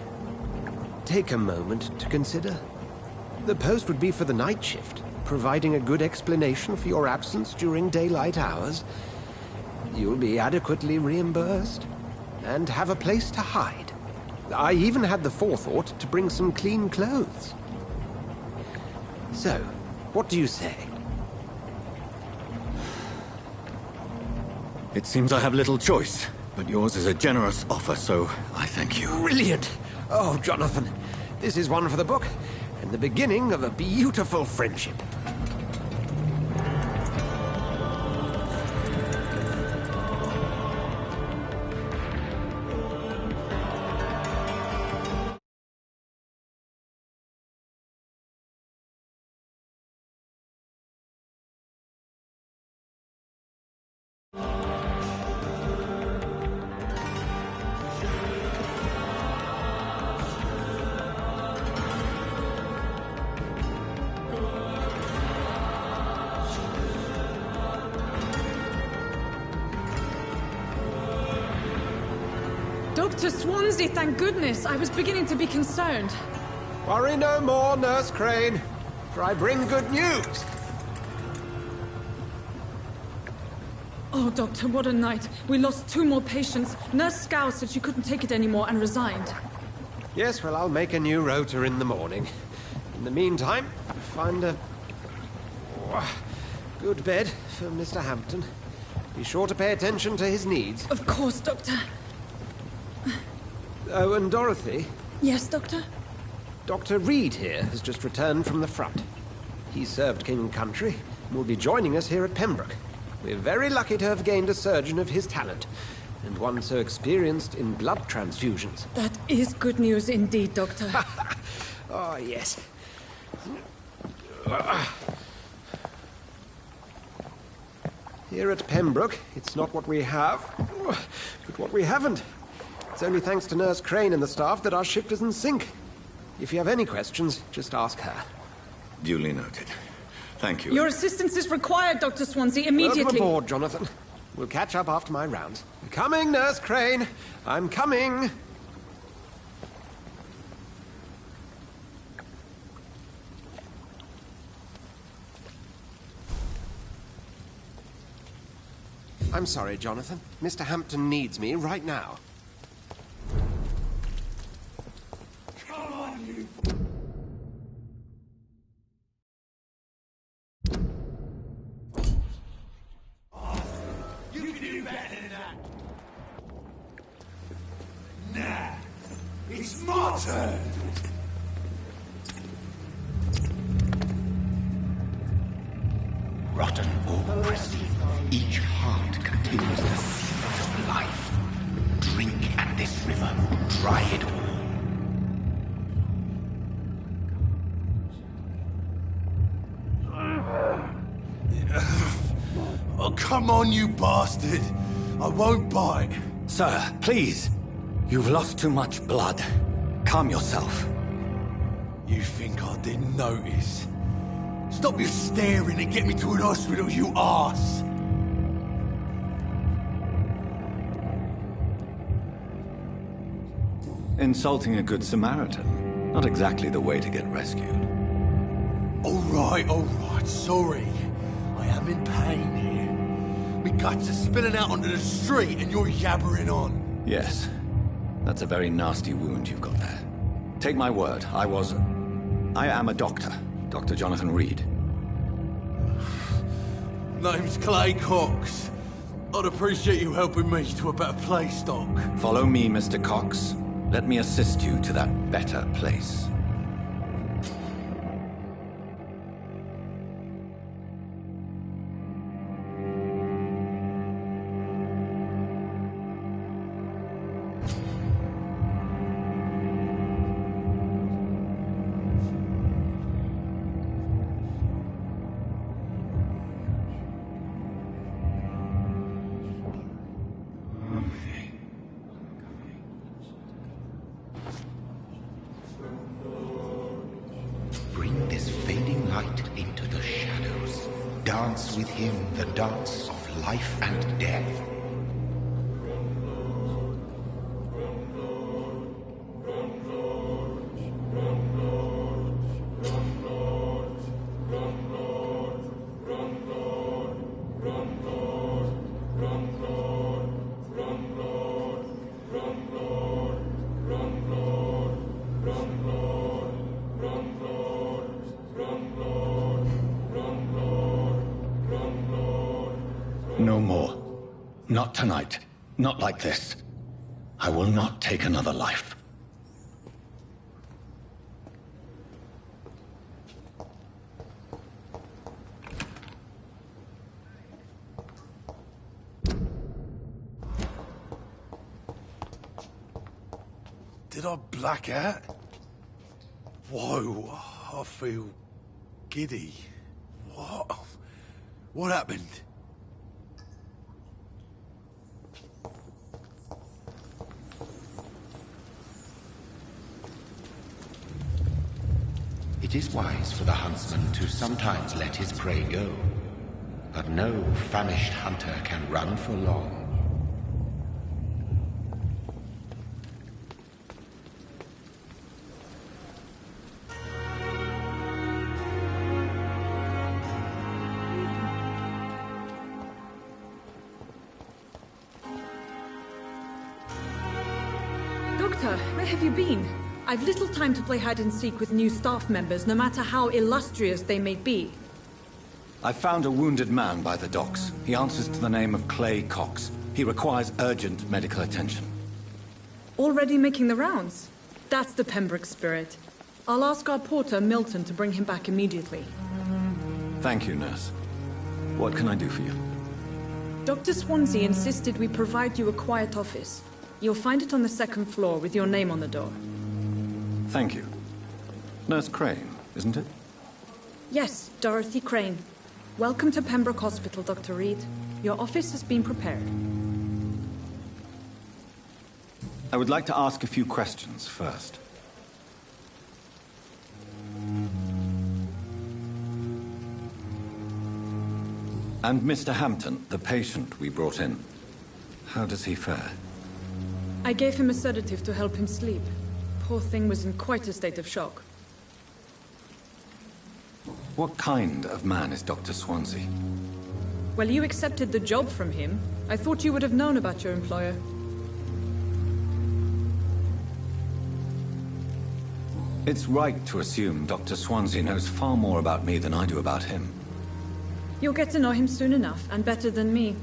take a moment to consider. The post would be for the night shift, providing a good explanation for your absence during daylight hours. You'll be adequately reimbursed, and have a place to hide. I even had the forethought to bring some clean clothes. So, what do you say? It seems I have little choice, but yours is a generous offer, so I thank you. Brilliant! Oh, Jonathan, this is one for the book, and the beginning of a beautiful friendship. Dr. Swansea, thank goodness. I was beginning to be concerned. Worry no more, Nurse Crane, for I bring good news. Oh, Doctor, what a night. We lost 2 more patients. Nurse Scow said she couldn't take it anymore and resigned. Yes, well, I'll make a new rota in the morning. In the meantime, find a good bed for Mr. Hampton. Be sure to pay attention to his needs. Of course, Doctor. Oh, and Dorothy? Yes, Doctor? Dr. Reed here has just returned from the front. He served King and Country and will be joining us here at Pembroke. We're very lucky to have gained a surgeon of his talent, and one so experienced in blood transfusions. That is good news indeed, Doctor. Oh, yes. Here at Pembroke, it's not what we have, but what we haven't. It's only thanks to Nurse Crane and the staff that our ship doesn't sink. If you have any questions, just ask her. Duly noted. Thank you. Your assistance is required, Dr. Swansea, immediately. Welcome aboard, Jonathan. We'll catch up after my rounds. Coming, Nurse Crane. I'm coming. I'm sorry, Jonathan. Mr. Hampton needs me right now. Come on, you... You can do better than that. Nah, it's my turn. Rotten or pristine, each heart contains the seeds of life. Drink at this river, try it all. Oh, come on, you bastard! I won't bite. Sir, please. You've lost too much blood. Calm yourself. You think I didn't notice? Stop your staring and get me to an hospital, you arse! Insulting a good Samaritan. Not exactly the way to get rescued. All right, sorry. I am in pain here. My guts are spilling out onto the street and you're yabbering on. Yes. That's a very nasty wound you've got there. Take my word, I am a doctor. Dr. Jonathan Reed. Name's Clay Cox. I'd appreciate you helping me to a better place, Doc. Follow me, Mr. Cox. Let me assist you to that better place. Bring this fading light into the shadows. Dance with him the dance of life and death. No more. Not tonight. Not like this. I will not take another life. Did I black out? Whoa, I feel giddy. What? What happened? It is wise for the huntsman to sometimes let his prey go, but no famished hunter can run for long. Where have you been? I've little time to play hide-and-seek with new staff members, no matter how illustrious they may be. I found a wounded man by the docks. He answers to the name of Clay Cox. He requires urgent medical attention. Already making the rounds? That's the Pembroke spirit. I'll ask our porter, Milton, to bring him back immediately. Thank you, nurse. What can I do for you? Dr. Swansea insisted we provide you a quiet office. You'll find it on the second floor with your name on the door. Thank you. Nurse Crane, isn't it? Yes, Dorothy Crane. Welcome to Pembroke Hospital, Dr. Reed. Your office has been prepared. I would like to ask a few questions first. And Mr. Hampton, the patient we brought in, how does he fare? I gave him a sedative to help him sleep. Poor thing was in quite a state of shock. What kind of man is Dr. Swansea? Well, you accepted the job from him. I thought you would have known about your employer. It's right to assume Dr. Swansea knows far more about me than I do about him. You'll get to know him soon enough, and better than me.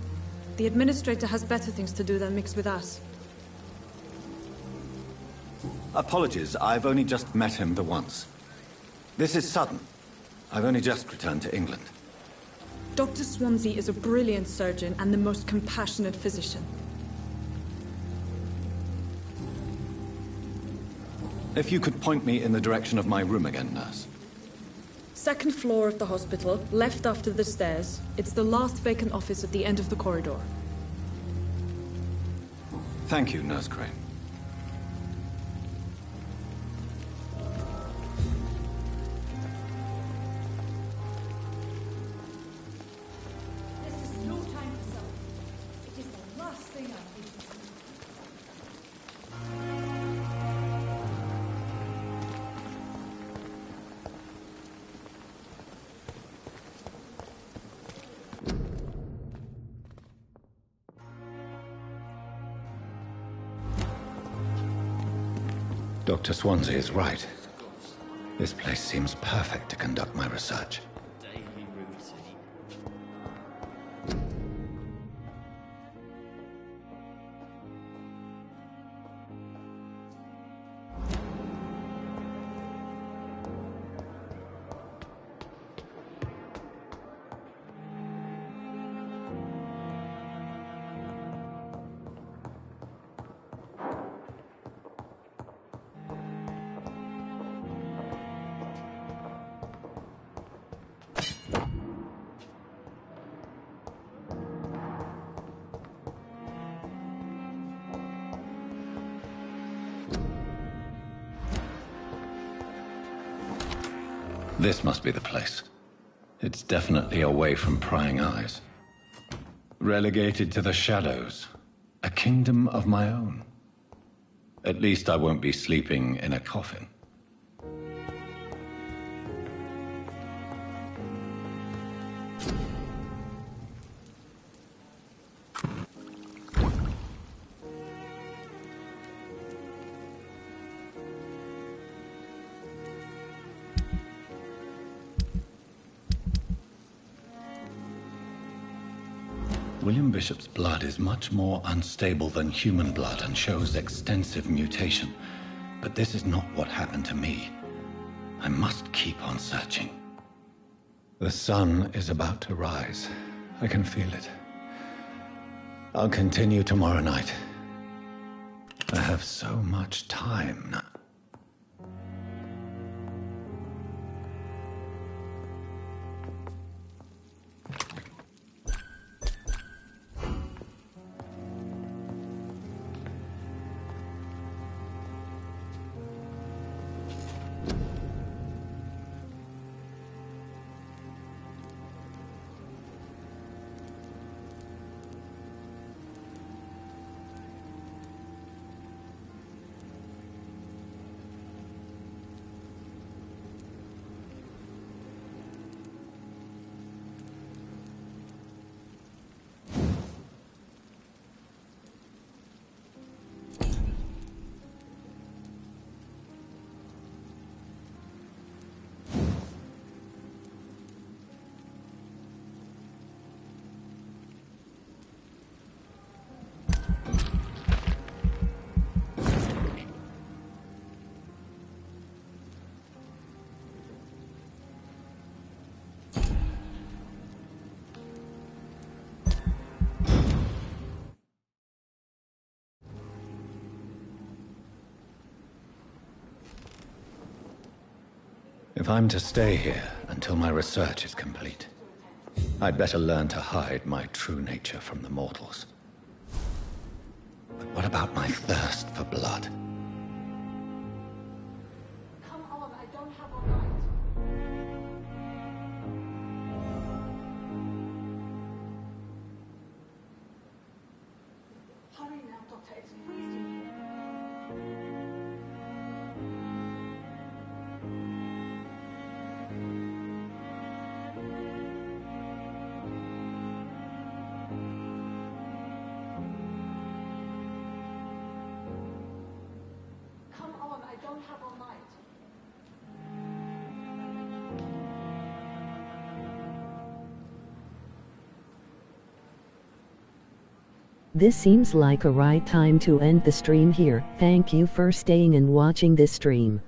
The administrator has better things to do than mix with us. Apologies, I've only just met him the once. This is sudden. I've only just returned to England. Dr. Swansea is a brilliant surgeon and the most compassionate physician. If you could point me in the direction of my room again, nurse. Second floor of the hospital, left after the stairs. It's the last vacant office at the end of the corridor. Thank you, Nurse Crane. This is no time for self. It is the last thing I need. Dr. Swansea is right. This place seems perfect to conduct my research. This must be the place. It's definitely away from prying eyes. Relegated to the shadows. A kingdom of my own. At least I won't be sleeping in a coffin. William Bishop's blood is much more unstable than human blood and shows extensive mutation. But this is not what happened to me. I must keep on searching. The sun is about to rise. I can feel it. I'll continue tomorrow night. I have so much time now. If I'm to stay here until my research is complete, I'd better learn to hide my true nature from the mortals. But what about my thirst for blood? Come on, I don't have all night. Hurry now, Doctor, it's freezing here. Come on, I don't have all night. This seems like a right time to end the stream here. Thank you for staying and watching this stream.